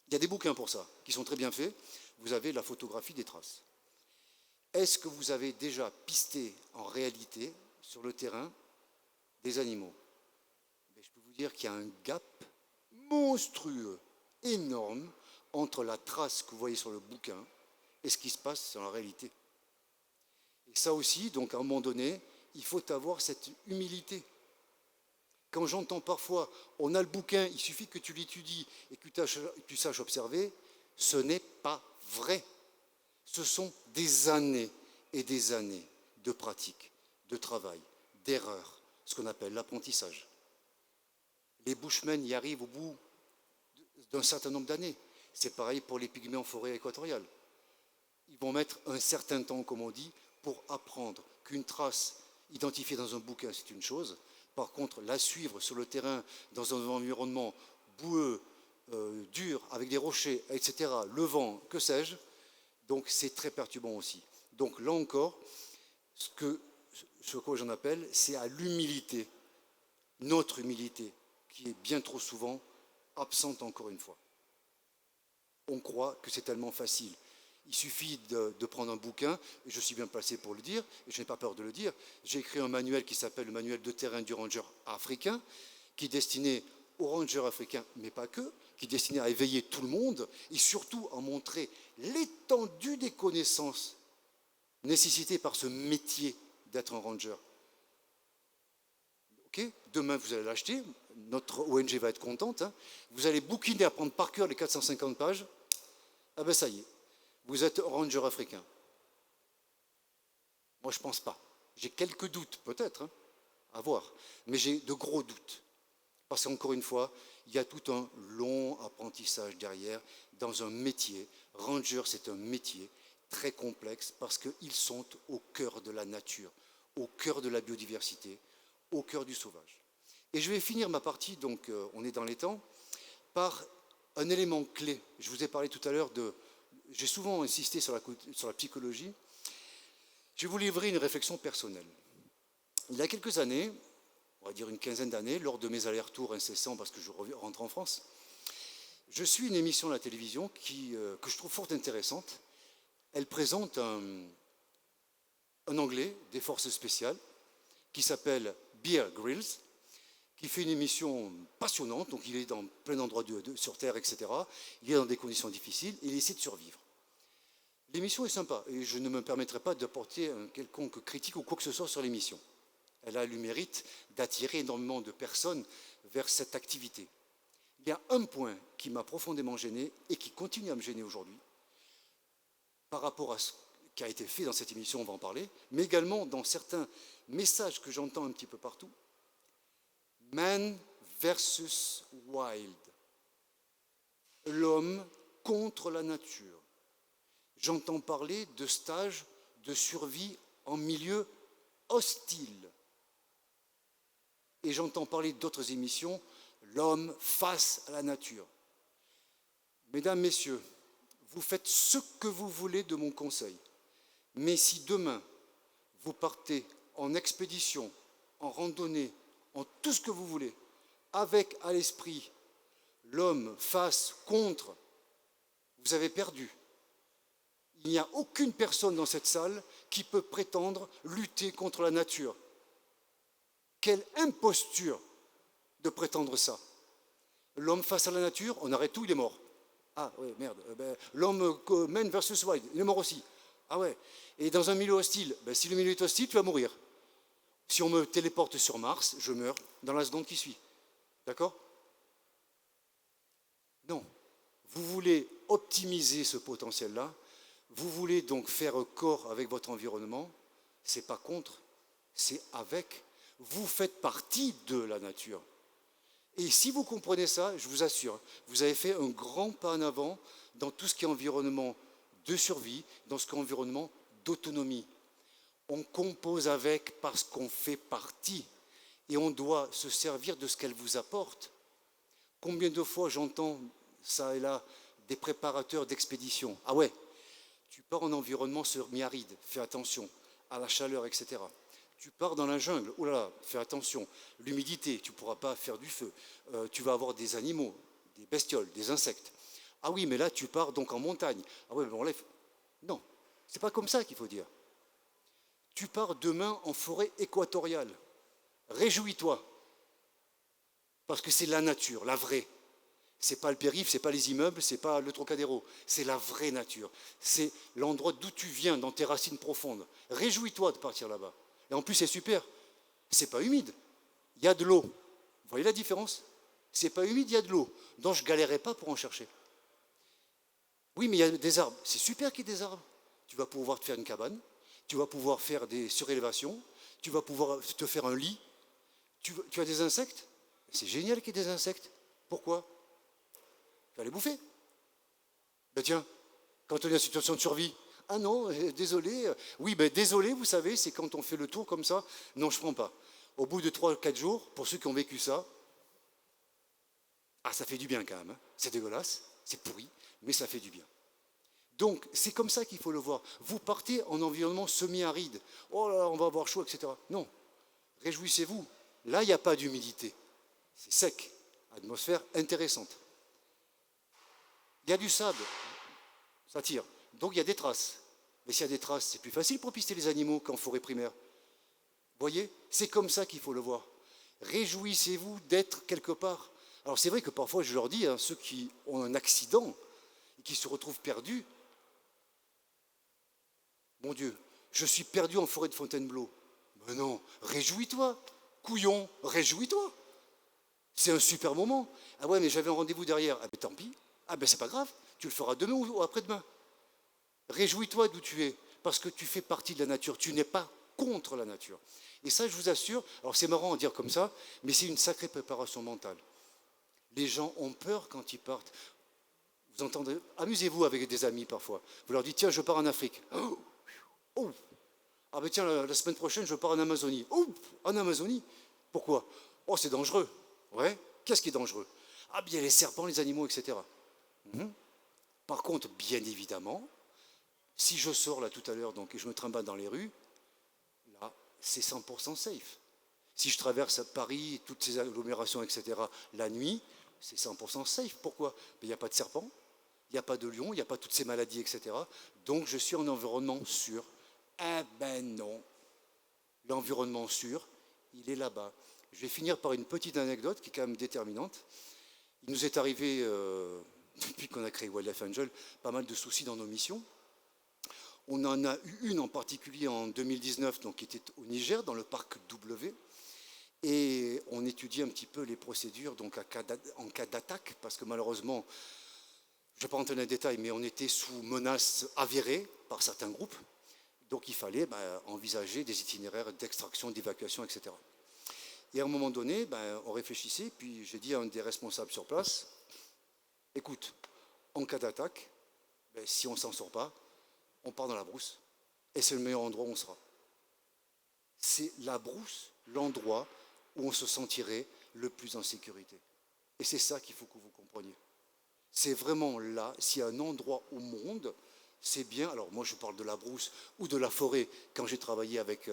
B: Il y a des bouquins pour ça, qui sont très bien faits. Vous avez la photographie des traces. Est-ce que vous avez déjà pisté en réalité, sur le terrain, des animaux? Ben, je peux vous dire qu'il y a un gap monstrueux, énorme, entre la trace que vous voyez sur le bouquin et ce qui se passe dans la réalité. Et ça aussi, donc à un moment donné, il faut avoir cette humilité. Quand j'entends parfois, on a le bouquin, il suffit que tu l'étudies et que tu saches observer, ce n'est pas vrai. Ce sont des années et des années de pratique, de travail, d'erreurs, ce qu'on appelle l'apprentissage. Les bushmen y arrivent au bout d'un certain nombre d'années. C'est pareil pour les pygmées en forêt équatoriale. Ils vont mettre un certain temps, comme on dit, pour apprendre qu'une trace identifiée dans un bouquin, c'est une chose. Par contre, la suivre sur le terrain, dans un environnement boueux, dur, avec des rochers, etc., le vent, que sais-je, donc c'est très perturbant aussi. Donc là encore, ce que j'en appelle, c'est à l'humilité, notre humilité, qui est bien trop souvent absente encore une fois. On croit que c'est tellement facile. Il suffit de prendre un bouquin, et je suis bien placé pour le dire, et je n'ai pas peur de le dire. J'ai écrit un manuel qui s'appelle le manuel de terrain du ranger africain, qui est destiné aux rangers africains, mais pas que, qui est destiné à éveiller tout le monde, et surtout à montrer l'étendue des connaissances nécessitées par ce métier d'être un ranger. Okay, demain, vous allez l'acheter, notre ONG va être contente, hein. Vous allez bouquiner, apprendre par cœur les 450 pages, ah ben ça y est, vous êtes ranger africain. Moi, je ne pense pas. J'ai quelques doutes, peut-être, hein, à voir, mais j'ai de gros doutes. Parce qu'encore une fois, il y a tout un long apprentissage derrière dans un métier. Ranger, c'est un métier très complexe parce qu'ils sont au cœur de la nature, au cœur de la biodiversité, au cœur du sauvage. Et je vais finir ma partie, donc on est dans les temps, par un élément clé. Je vous ai parlé tout à l'heure de... J'ai souvent insisté sur la psychologie. Je vais vous livrer une réflexion personnelle. Il y a quelques années, on va dire une quinzaine d'années, lors de mes allers-retours incessants, parce que je rentre en France, je suis une émission à la télévision que je trouve fort intéressante. Elle présente un Anglais des forces spéciales qui s'appelle Bear Grylls, qui fait une émission passionnante, donc il est dans plein d'endroits sur Terre, etc. Il est dans des conditions difficiles et il essaie de survivre. L'émission est sympa et je ne me permettrai pas d'apporter un quelconque critique ou quoi que ce soit sur l'émission. Elle a le mérite d'attirer énormément de personnes vers cette activité. Il y a un point qui m'a profondément gêné et qui continue à me gêner aujourd'hui, par rapport à ce qui a été fait dans cette émission, on va en parler, mais également dans certains messages que j'entends un petit peu partout. Man versus wild. L'homme contre la nature. J'entends parler de stages de survie en milieu hostile. Et j'entends parler d'autres émissions, l'homme face à la nature. Mesdames, messieurs, vous faites ce que vous voulez de mon conseil. Mais si demain, vous partez en expédition, en randonnée, en tout ce que vous voulez, avec à l'esprit l'homme face contre, vous avez perdu. Il n'y a aucune personne dans cette salle qui peut prétendre lutter contre la nature. Quelle imposture de prétendre ça. L'homme face à la nature, on arrête tout, il est mort. Ah oui, merde. L'homme man versus wild, il est mort aussi. Ah ouais. Et dans un milieu hostile, si le milieu est hostile, tu vas mourir. Si on me téléporte sur Mars, je meurs dans la seconde qui suit. D'accord? Non. Vous voulez optimiser ce potentiel-là. Vous voulez donc faire corps avec votre environnement. Ce n'est pas contre, c'est avec. Vous faites partie de la nature. Et si vous comprenez ça, je vous assure, vous avez fait un grand pas en avant dans tout ce qui est environnement de survie, dans ce qui est environnement d'autonomie. On compose avec parce qu'on fait partie et on doit se servir de ce qu'elle vous apporte. Combien de fois j'entends ça et là des préparateurs d'expédition. Ah ouais, tu pars en environnement semi-aride, fais attention à la chaleur, etc. Tu pars dans la jungle, oh là là, fais attention, l'humidité, tu ne pourras pas faire du feu. Tu vas avoir des animaux, des bestioles, des insectes. Ah oui, mais là, tu pars donc en montagne. Ah oui, mais on lève. Non, c'est pas comme ça qu'il faut dire. Tu pars demain en forêt équatoriale. Réjouis-toi, parce que c'est la nature, la vraie. C'est pas le périph', c'est pas les immeubles, c'est pas le Trocadéro. C'est la vraie nature. C'est l'endroit d'où tu viens, dans tes racines profondes. Réjouis-toi de partir là-bas. Et en plus, c'est super. C'est pas humide. Il y a de l'eau. Vous voyez la différence? C'est pas humide, il y a de l'eau. Donc je galérais pas pour en chercher. Oui, mais il y a des arbres. C'est super qu'il y ait des arbres. Tu vas pouvoir te faire une cabane. Tu vas pouvoir faire des surélévations. Tu vas pouvoir te faire un lit. Tu as des insectes. C'est génial qu'il y ait des insectes. Pourquoi? Tu vas les bouffer. Ben tiens, quand on est en situation de survie, ah non, désolé. Oui, ben désolé, vous savez, c'est quand on fait le tour comme ça. Non, je ne prends pas. Au bout de 3-4 jours, pour ceux qui ont vécu ça, ah, ça fait du bien quand même. Hein. C'est dégueulasse, c'est pourri, mais ça fait du bien. Donc, c'est comme ça qu'il faut le voir. Vous partez en environnement semi-aride. Oh là là, on va avoir chaud, etc. Non, réjouissez-vous. Là, il n'y a pas d'humidité. C'est sec. Atmosphère intéressante. Il y a du sable. Ça tire. Donc, il y a des traces. Mais s'il y a des traces, c'est plus facile pour pister les animaux qu'en forêt primaire. Vous voyez? C'est comme ça qu'il faut le voir. Réjouissez-vous d'être quelque part. Alors, c'est vrai que parfois, je leur dis, hein, ceux qui ont un accident et qui se retrouvent perdus, mon Dieu, je suis perdu en forêt de Fontainebleau. Mais non, réjouis-toi. Couillon, réjouis-toi. C'est un super moment. Ah ouais, mais j'avais un rendez-vous derrière. Ah ben tant pis. Ah ben c'est pas grave. Tu le feras demain ou après-demain. Réjouis-toi d'où tu es, parce que tu fais partie de la nature. Tu n'es pas contre la nature. Et ça, je vous assure, alors c'est marrant à dire comme ça, mais c'est une sacrée préparation mentale. Les gens ont peur quand ils partent. Vous entendez, amusez-vous avec des amis parfois. Vous leur dites, tiens, je pars en Afrique. Oh, oh. Ah ben tiens, la semaine prochaine, je pars en Amazonie. Oh, en Amazonie. Pourquoi? Oh, c'est dangereux. Ouais. Qu'est-ce qui est dangereux? Ah bien, les serpents, les animaux, etc. Par contre, bien évidemment, si je sors là tout à l'heure donc, et je me trimballe dans les rues, là, c'est 100% safe. Si je traverse Paris, toutes ces agglomérations, etc., la nuit, c'est 100% safe. Pourquoi? Il n'y a pas de serpents, il n'y a pas de lions, il n'y a pas toutes ces maladies, etc. Donc je suis en environnement sûr. Eh ben non. L'environnement sûr, il est là-bas. Je vais finir par une petite anecdote qui est quand même déterminante. Il nous est arrivé, depuis qu'on a créé Wildlife Angel, pas mal de soucis dans nos missions. On en a eu une en particulier en 2019, donc, qui était au Niger, dans le parc W. Et on étudie un petit peu les procédures donc, en cas d'attaque, parce que malheureusement, je ne vais pas rentrer dans les détails, mais on était sous menace avérée par certains groupes. Donc il fallait envisager des itinéraires d'extraction, d'évacuation, etc. Et à un moment donné, on réfléchissait, puis j'ai dit à un des responsables sur place, écoute, en cas d'attaque, si on ne s'en sort pas, on part dans la brousse, et c'est le meilleur endroit où on sera. C'est la brousse, l'endroit où on se sentirait le plus en sécurité. Et c'est ça qu'il faut que vous compreniez. C'est vraiment là, s'il y a un endroit au monde, c'est bien, alors moi je parle de la brousse ou de la forêt quand j'ai travaillé avec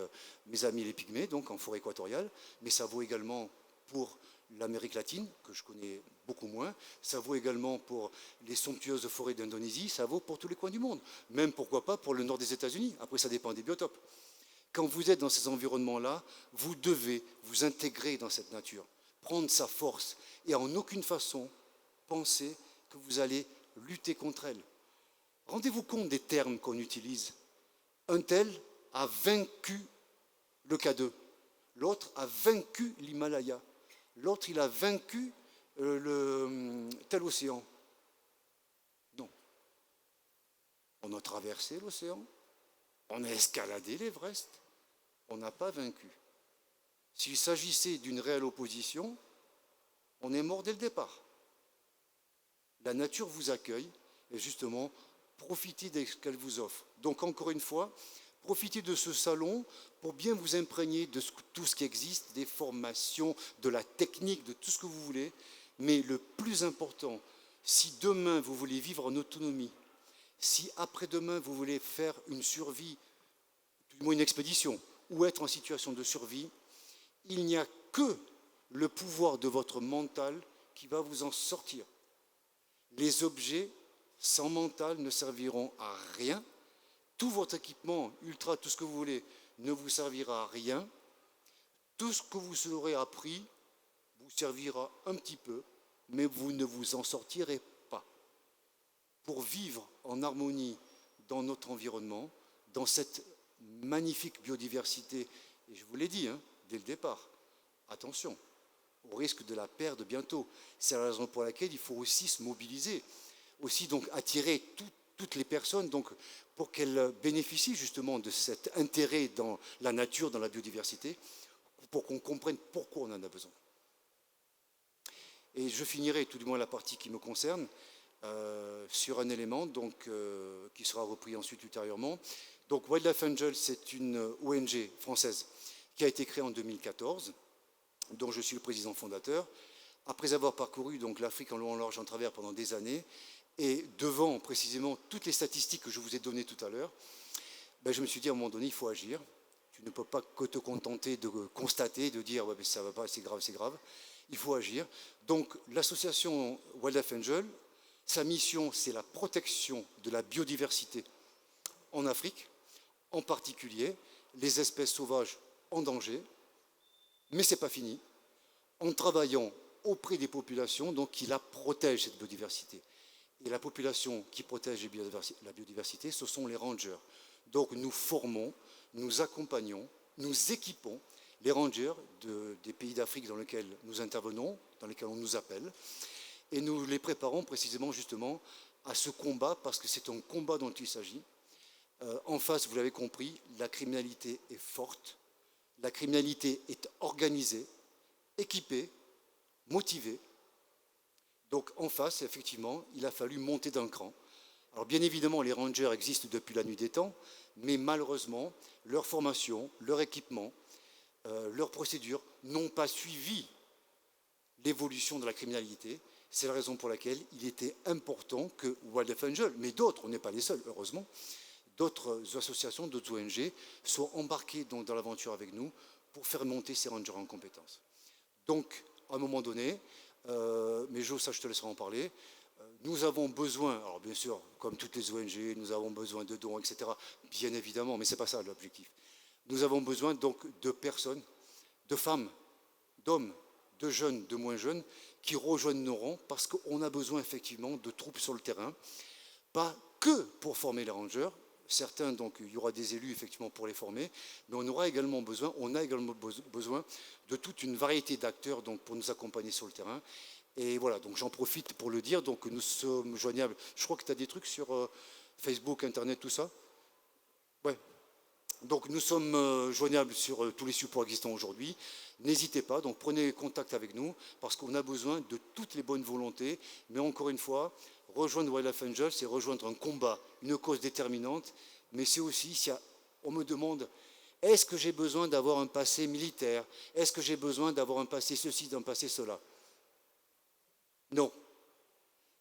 B: mes amis les pygmées, donc en forêt équatoriale, mais ça vaut également pour l'Amérique latine, que je connais beaucoup moins, ça vaut également pour les somptueuses forêts d'Indonésie, ça vaut pour tous les coins du monde, même pourquoi pas pour le nord des États-Unis, après ça dépend des biotopes. Quand vous êtes dans ces environnements-là, vous devez vous intégrer dans cette nature, prendre sa force et en aucune façon penser que vous allez lutter contre elle. Rendez-vous compte des termes qu'on utilise. Un tel a vaincu le K2, l'autre a vaincu l'Himalaya, l'autre il a vaincu tel océan. Non. On a traversé l'océan, on a escaladé l'Everest, on n'a pas vaincu. S'il s'agissait d'une réelle opposition, on est mort dès le départ. La nature vous accueille, et justement, profitez de ce qu'elle vous offre. Donc encore une fois, profitez de ce salon pour bien vous imprégner de tout ce qui existe, des formations, de la technique, de tout ce que vous voulez. Mais le plus important, si demain vous voulez vivre en autonomie, si après-demain vous voulez faire une survie, du moins une expédition, ou être en situation de survie, il n'y a que le pouvoir de votre mental qui va vous en sortir. Les objets sans mental ne serviront à rien. Tout votre équipement, ultra, tout ce que vous voulez, ne vous servira à rien. Tout ce que vous aurez appris vous servira un petit peu, mais vous ne vous en sortirez pas. Pour vivre en harmonie dans notre environnement, dans cette magnifique biodiversité, et je vous l'ai dit dès le départ, attention, au risque de la perdre bientôt. C'est la raison pour laquelle il faut aussi se mobiliser, aussi donc attirer toutes les personnes donc, pour qu'elles bénéficient justement de cet intérêt dans la nature, dans la biodiversité, pour qu'on comprenne pourquoi on en a besoin. Et je finirai tout du moins la partie qui me concerne sur un élément donc, qui sera repris ensuite ultérieurement. Donc Wildlife Angel, c'est une ONG française qui a été créée en 2014, dont je suis le président fondateur, après avoir parcouru donc l'Afrique en long, en large, en travers pendant des années, et devant précisément toutes les statistiques que je vous ai données tout à l'heure, ben, je me suis dit à un moment donné, il faut agir. Tu ne peux pas que te contenter de constater, de dire ouais, mais ça ne va pas, c'est grave, c'est grave. Il faut agir. Donc l'association Wildlife Angel, sa mission, c'est la protection de la biodiversité en Afrique, en particulier les espèces sauvages en danger, mais ce n'est pas fini, en travaillant auprès des populations donc, qui la protègent, cette biodiversité. Et la population qui protège la biodiversité, ce sont les rangers. Donc nous formons, nous accompagnons, nous équipons les rangers des pays d'Afrique dans lesquels nous intervenons, dans lesquels on nous appelle, et nous les préparons précisément justement à ce combat, parce que c'est un combat dont il s'agit. En face, vous l'avez compris, la criminalité est forte, la criminalité est organisée, équipée, motivée. Donc en face, effectivement, il a fallu monter d'un cran. Alors bien évidemment, les rangers existent depuis la nuit des temps, mais malheureusement, leur formation, leur équipement, leurs procédures n'ont pas suivi l'évolution de la criminalité. C'est la raison pour laquelle il était important que Wildlife Angel, mais d'autres, on n'est pas les seuls, heureusement, d'autres associations, d'autres ONG, soient embarquées donc dans l'aventure avec nous pour faire monter ces rangers en compétences. Donc, à un moment donné, mais Jo, ça je te laisserai en parler, nous avons besoin, alors bien sûr, comme toutes les ONG, nous avons besoin de dons, etc., bien évidemment, mais ce n'est pas ça l'objectif. Nous avons besoin donc de personnes, de femmes, d'hommes, de jeunes, de moins jeunes, qui rejoignent nos rangs, parce qu'on a besoin effectivement de troupes sur le terrain, pas que pour former les rangers. Certains, donc, il y aura des élus effectivement pour les former, mais on a également besoin de toute une variété d'acteurs donc, pour nous accompagner sur le terrain. Et voilà, donc j'en profite pour le dire, donc nous sommes joignables. Je crois que tu as des trucs sur Facebook, Internet, tout ça. Ouais. Donc nous sommes joignables sur tous les supports existants aujourd'hui. N'hésitez pas, donc prenez contact avec nous, parce qu'on a besoin de toutes les bonnes volontés. Mais encore une fois, rejoindre Wildlife Angel, c'est rejoindre un combat, une cause déterminante, mais c'est aussi, si on me demande, est-ce que j'ai besoin d'avoir un passé militaire? Est-ce que j'ai besoin d'avoir un passé ceci, d'un passé cela? Non.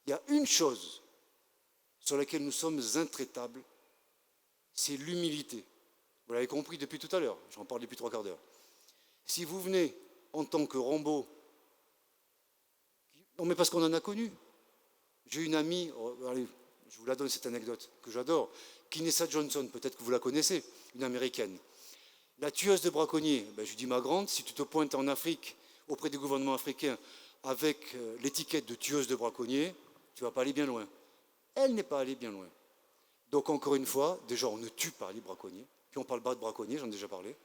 B: Il y a une chose sur laquelle nous sommes intraitables, c'est l'humilité. Vous l'avez compris depuis tout à l'heure, j'en parle depuis 3 quarts d'heure. Si vous venez en tant que Rambo, non mais parce qu'on en a connu. J'ai une amie, allez, je vous la donne cette anecdote que j'adore, Kinessa Johnson, peut-être que vous la connaissez, une américaine. La tueuse de braconniers, ben, je lui dis ma grande, si tu te pointes en Afrique auprès des gouvernements africains avec l'étiquette de tueuse de braconniers, tu ne vas pas aller bien loin. Elle n'est pas allée bien loin. Donc encore une fois, déjà on ne tue pas les braconniers, puis on ne parle pas de braconniers, j'en ai déjà parlé,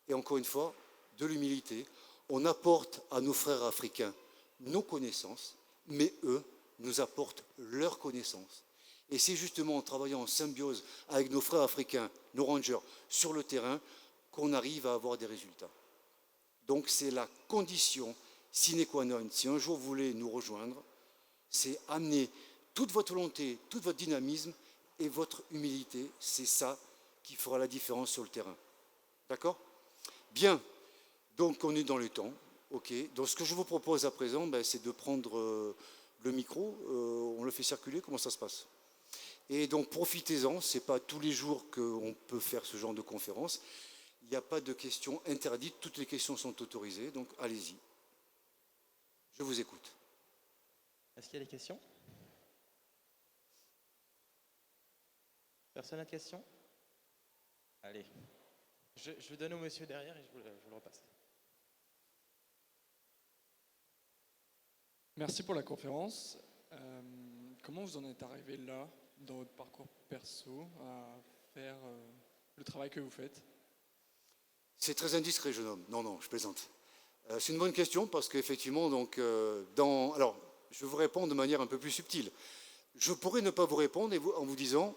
B: et encore une fois, de l'humilité, on apporte à nos frères africains nos connaissances, mais eux nous apportent leurs connaissances. Et c'est justement en travaillant en symbiose avec nos frères africains, nos rangers, sur le terrain, qu'on arrive à avoir des résultats. Donc c'est la condition sine qua non. Si un jour vous voulez nous rejoindre, c'est amener toute votre volonté, tout votre dynamisme et votre humilité. C'est ça qui fera la différence sur le terrain. D'accord? Bien, donc on est dans le temps. Ok. Donc ce que je vous propose à présent, c'est de prendre le micro. On le fait circuler, comment ça se passe? Et donc profitez-en, ce n'est pas tous les jours qu'on peut faire ce genre de conférence. Il n'y a pas de questions interdites, toutes les questions sont autorisées, donc allez-y. Je vous écoute.
A: Est-ce qu'il y a des questions? Personne n'a de questions? Allez. Je vous donne au monsieur derrière et je vous le repasse.
C: Merci pour la conférence. Comment vous en êtes arrivé là, dans votre parcours perso, à faire le travail que vous faites?
B: C'est très indiscret, jeune homme. Non, je plaisante. C'est une bonne question parce qu'effectivement, donc, alors, je vais vous répondre de manière un peu plus subtile. Je pourrais ne pas vous répondre en vous disant,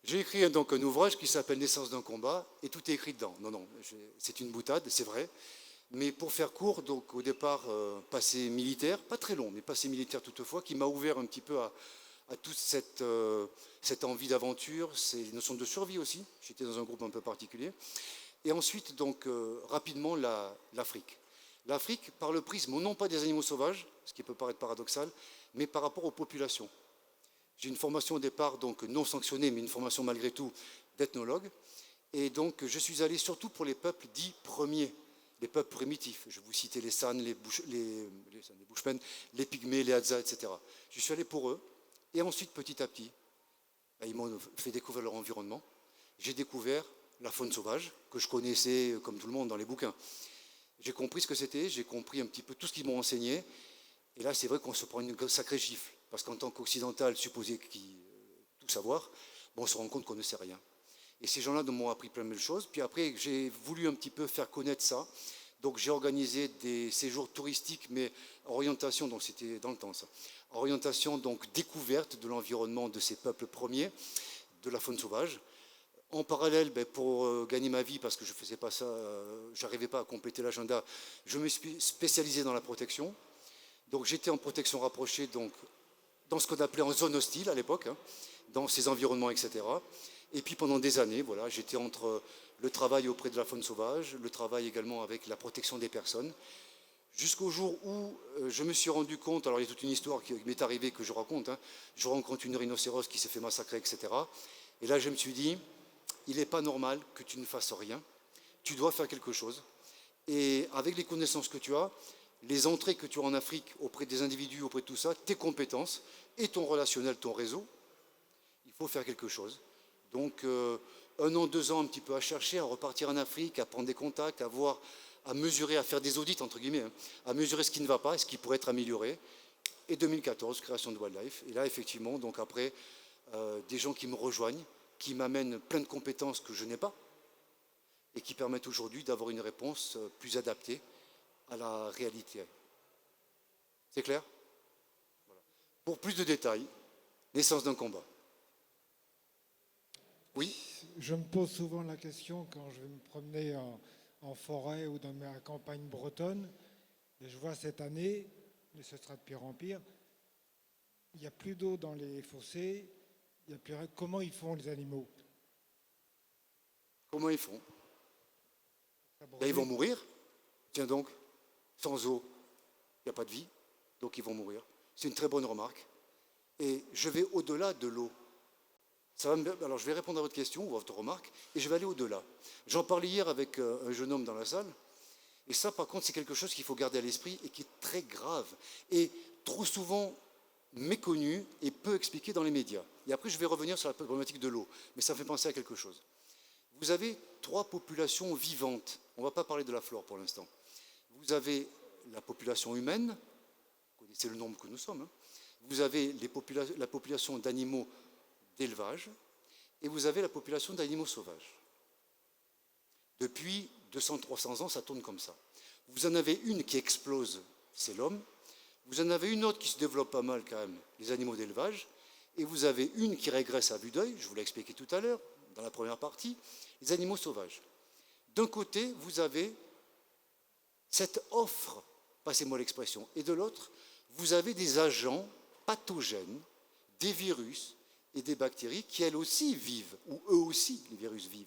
B: j'ai écrit donc un ouvrage qui s'appelle Naissance d'un combat et tout est écrit dedans. Non, c'est une boutade, c'est vrai. Mais pour faire court, donc au départ, passé militaire, pas très long, mais passé militaire toutefois, qui m'a ouvert un petit peu à toute cette envie d'aventure, ces notions de survie aussi. J'étais dans un groupe un peu particulier. Et ensuite, donc, rapidement, l'Afrique. L'Afrique, par le prisme, non pas des animaux sauvages, ce qui peut paraître paradoxal, mais par rapport aux populations. J'ai une formation au départ, donc non sanctionnée, mais une formation malgré tout d'ethnologue. Et donc, je suis allé surtout pour les peuples dits premiers, les peuples primitifs. Je vous citais les San, les Bushmen, les Pygmées, les Hadza, etc. Je suis allé pour eux. Et ensuite, petit à petit, ils m'ont fait découvrir leur environnement. J'ai découvert la faune sauvage, que je connaissais comme tout le monde dans les bouquins. J'ai compris ce que c'était, j'ai compris un petit peu tout ce qu'ils m'ont enseigné. Et là, c'est vrai qu'on se prend une sacrée gifle. Parce qu'en tant qu'occidental, supposé tout savoir, on se rend compte qu'on ne sait rien. Et ces gens-là m'ont appris plein de choses. Puis après, j'ai voulu un petit peu faire connaître ça. Donc j'ai organisé des séjours touristiques, mais orientation, donc c'était dans le temps ça, orientation, donc découverte de l'environnement de ces peuples premiers, de la faune sauvage. En parallèle, pour gagner ma vie, parce que je ne faisais pas ça, je n'arrivais pas à compléter l'agenda, je me suis spécialisé dans la protection. Donc j'étais en protection rapprochée, donc, dans ce qu'on appelait en zone hostile à l'époque, dans ces environnements, etc. Et puis pendant des années, voilà, j'étais entre le travail auprès de la faune sauvage, le travail également avec la protection des personnes, jusqu'au jour où je me suis rendu compte, alors il y a toute une histoire qui m'est arrivée que je raconte, je rencontre une rhinocéros qui s'est fait massacrer, etc. Et là je me suis dit, il n'est pas normal que tu ne fasses rien, tu dois faire quelque chose. Et avec les connaissances que tu as, les entrées que tu as en Afrique auprès des individus, auprès de tout ça, tes compétences et ton relationnel, ton réseau, il faut faire quelque chose. Donc 1 an, 2 ans un petit peu à chercher, à repartir en Afrique, à prendre des contacts, à mesurer, à faire des audits entre guillemets, à mesurer ce qui ne va pas et ce qui pourrait être amélioré. Et 2014, création de Wildlife. Et là effectivement, donc après, des gens qui me rejoignent, qui m'amènent plein de compétences que je n'ai pas et qui permettent aujourd'hui d'avoir une réponse plus adaptée à la réalité. C'est clair? Voilà. Pour plus de détails, naissance d'un combat. Oui.
D: Je me pose souvent la question quand je vais me promener en forêt ou dans ma campagne bretonne, et je vois cette année, mais ce sera de pire en pire, il n'y a plus d'eau dans les fossés, il y a plus rien. Comment ils font les animaux?
B: Comment ils font? Ils vont mourir. Tiens donc, sans eau, il n'y a pas de vie, donc ils vont mourir. C'est une très bonne remarque. Et je vais au-delà de l'eau. Alors je vais répondre à votre question ou à votre remarque, et je vais aller au-delà. J'en parlais hier avec un jeune homme dans la salle, et ça par contre c'est quelque chose qu'il faut garder à l'esprit et qui est très grave, et trop souvent méconnu et peu expliqué dans les médias. Et après je vais revenir sur la problématique de l'eau, mais ça me fait penser à quelque chose. Vous avez 3 populations vivantes, on ne va pas parler de la flore pour l'instant. Vous avez la population humaine, vous connaissez le nombre que nous sommes, vous avez la population d'animaux d'élevage, et vous avez la population d'animaux sauvages. Depuis 200-300 ans, ça tourne comme ça. Vous en avez une qui explose, c'est l'homme. Vous en avez une autre qui se développe pas mal quand même, les animaux d'élevage. Et vous avez une qui régresse à vue d'œil, je vous l'ai expliqué tout à l'heure, dans la première partie, les animaux sauvages. D'un côté, vous avez cette offre, passez-moi l'expression, et de l'autre, vous avez des agents pathogènes, des virus, et des bactéries qui, elles aussi, vivent, ou eux aussi, les virus vivent.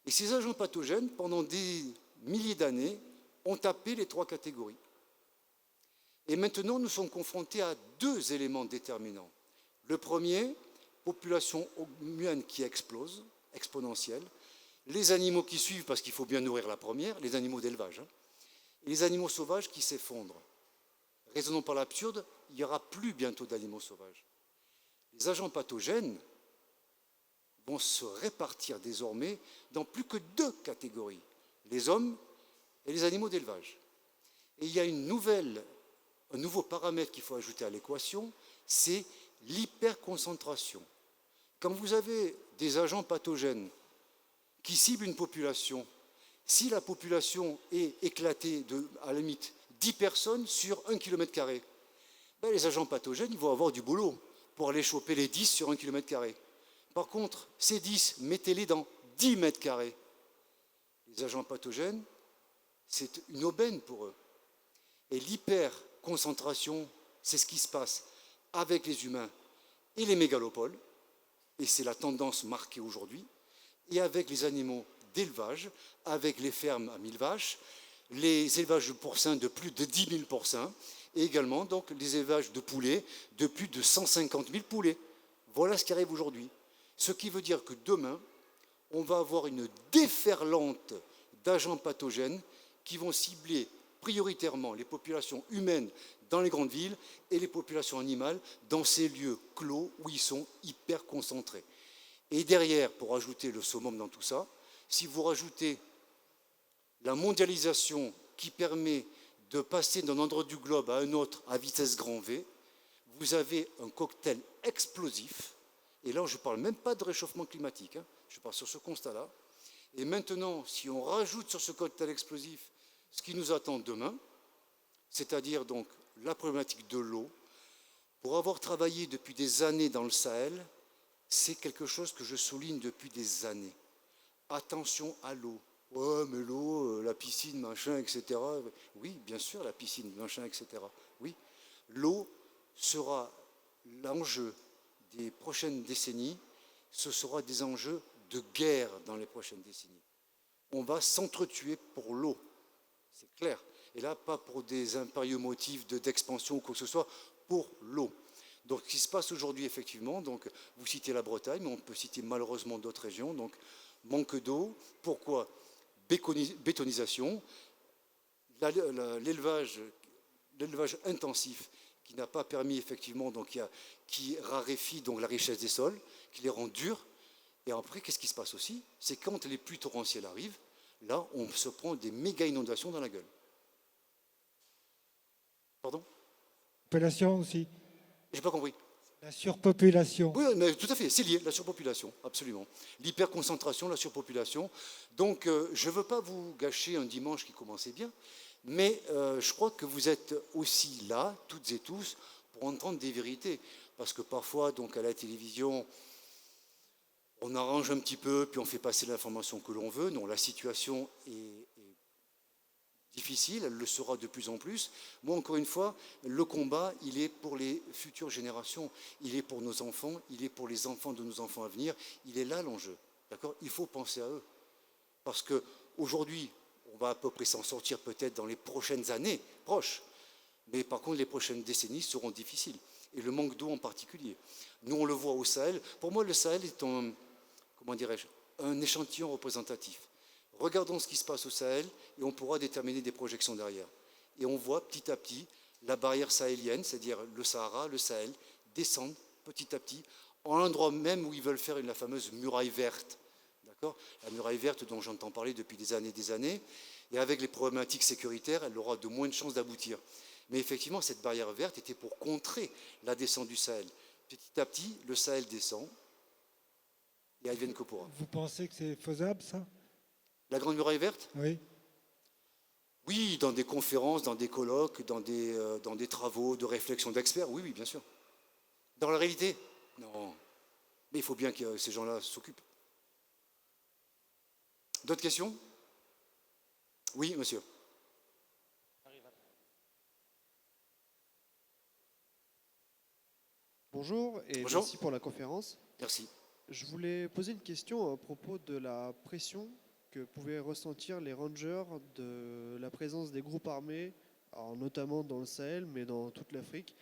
B: Et ces agents pathogènes, pendant des milliers d'années, ont tapé les 3 catégories. Et maintenant, nous sommes confrontés à 2 éléments déterminants. Le premier, population humaine qui explose, exponentielle. Les animaux qui suivent, parce qu'il faut bien nourrir la première, les animaux d'élevage. Et les animaux sauvages qui s'effondrent. Raisonnons par l'absurde, il n'y aura plus bientôt d'animaux sauvages. Les agents pathogènes vont se répartir désormais dans plus que 2 catégories, les hommes et les animaux d'élevage. Et il y a un nouveau paramètre qu'il faut ajouter à l'équation, c'est l'hyperconcentration. Quand vous avez des agents pathogènes qui ciblent une population, si la population est éclatée de, à la limite, 10 personnes sur 1 km², les agents pathogènes ils vont avoir du boulot pour aller choper les 10 sur 1 km². Par contre, ces 10, mettez-les dans 10 mètres carrés. Les agents pathogènes, c'est une aubaine pour eux. Et l'hyperconcentration, c'est ce qui se passe avec les humains et les mégalopoles, et c'est la tendance marquée aujourd'hui, et avec les animaux d'élevage, avec les fermes à 1000 vaches, les élevages de porcins de plus de 10 000 porcins, et également donc les élevages de poulets de plus de 150 000 poulets. Voilà ce qui arrive aujourd'hui. Ce qui veut dire que demain, on va avoir une déferlante d'agents pathogènes qui vont cibler prioritairement les populations humaines dans les grandes villes et les populations animales dans ces lieux clos où ils sont hyper concentrés. Et derrière, pour ajouter le summum dans tout ça, si vous rajoutez la mondialisation qui permet de passer d'un endroit du globe à un autre à vitesse grand V, vous avez un cocktail explosif. Et là, je ne parle même pas de réchauffement climatique, je parle sur ce constat-là. Et maintenant, si on rajoute sur ce cocktail explosif ce qui nous attend demain, c'est-à-dire donc la problématique de l'eau, pour avoir travaillé depuis des années dans le Sahel, c'est quelque chose que je souligne depuis des années. Attention à l'eau. Ouais, mais l'eau, la piscine, machin, etc. Oui, bien sûr, la piscine, machin, etc. Oui, l'eau sera l'enjeu des prochaines décennies. Ce sera des enjeux de guerre dans les prochaines décennies. On va s'entretuer pour l'eau, c'est clair. Et là, pas pour des impérieux motifs d'expansion ou quoi que ce soit, pour l'eau. Donc, ce qui se passe aujourd'hui, effectivement, donc, vous citez la Bretagne, mais on peut citer malheureusement d'autres régions. Donc, manque d'eau. Pourquoi ? Bétonisation. L'élevage intensif qui n'a pas permis, effectivement, donc, qui raréfie donc, la richesse des sols, qui les rend durs. Et après, qu'est-ce qui se passe aussi ? C'est quand les pluies torrentielles arrivent, là, on se prend des méga inondations dans la gueule. Pardon ?
D: Population aussi.
B: J'ai pas compris.
D: La surpopulation.
B: Oui, mais tout à fait, c'est lié, la surpopulation, absolument. L'hyperconcentration, la surpopulation. Donc, je ne veux pas vous gâcher un dimanche qui commençait bien, mais je crois que vous êtes aussi là, toutes et tous, pour entendre des vérités. Parce que parfois, donc, à la télévision, on arrange un petit peu, puis on fait passer l'information que l'on veut. Non, la situation est difficile, elle le sera de plus en plus. Moi, encore une fois, le combat, il est pour les futures générations, il est pour nos enfants, il est pour les enfants de nos enfants à venir. Il est là l'enjeu, d'accord ? Il faut penser à eux. Parce qu'aujourd'hui, on va à peu près s'en sortir peut-être dans les prochaines années proches, mais par contre, les prochaines décennies seront difficiles. Et le manque d'eau en particulier. Nous, on le voit au Sahel. Pour moi, le Sahel est un échantillon représentatif. Regardons ce qui se passe au Sahel et on pourra déterminer des projections derrière. Et on voit petit à petit la barrière sahélienne, c'est-à-dire le Sahara, le Sahel, descendre petit à petit en un endroit même où ils veulent faire la fameuse muraille verte. D'accord ? La muraille verte dont j'entends parler depuis des années. Et avec les problématiques sécuritaires, elle aura de moins de chances d'aboutir. Mais effectivement, cette barrière verte était pour contrer la descente du Sahel. Petit à petit, le Sahel descend et advienne que pourra.
D: Vous pensez que c'est faisable, ça ?
B: La Grande Muraille Verte ?
D: Oui.
B: Oui, dans des conférences, dans des colloques, dans des travaux de réflexion d'experts, oui, bien sûr. Dans la réalité ? Non. Mais il faut bien que ces gens-là s'occupent. D'autres questions ? Oui, monsieur.
E: bonjour et
B: Bonjour.
E: merci pour la conférence.
B: Merci.
E: Je voulais poser une question à propos de la pression que pouvaient ressentir les rangers de la présence des groupes armés, alors notamment dans le Sahel, mais dans toute l'Afrique.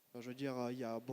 E: Enfin, je veux dire, il y a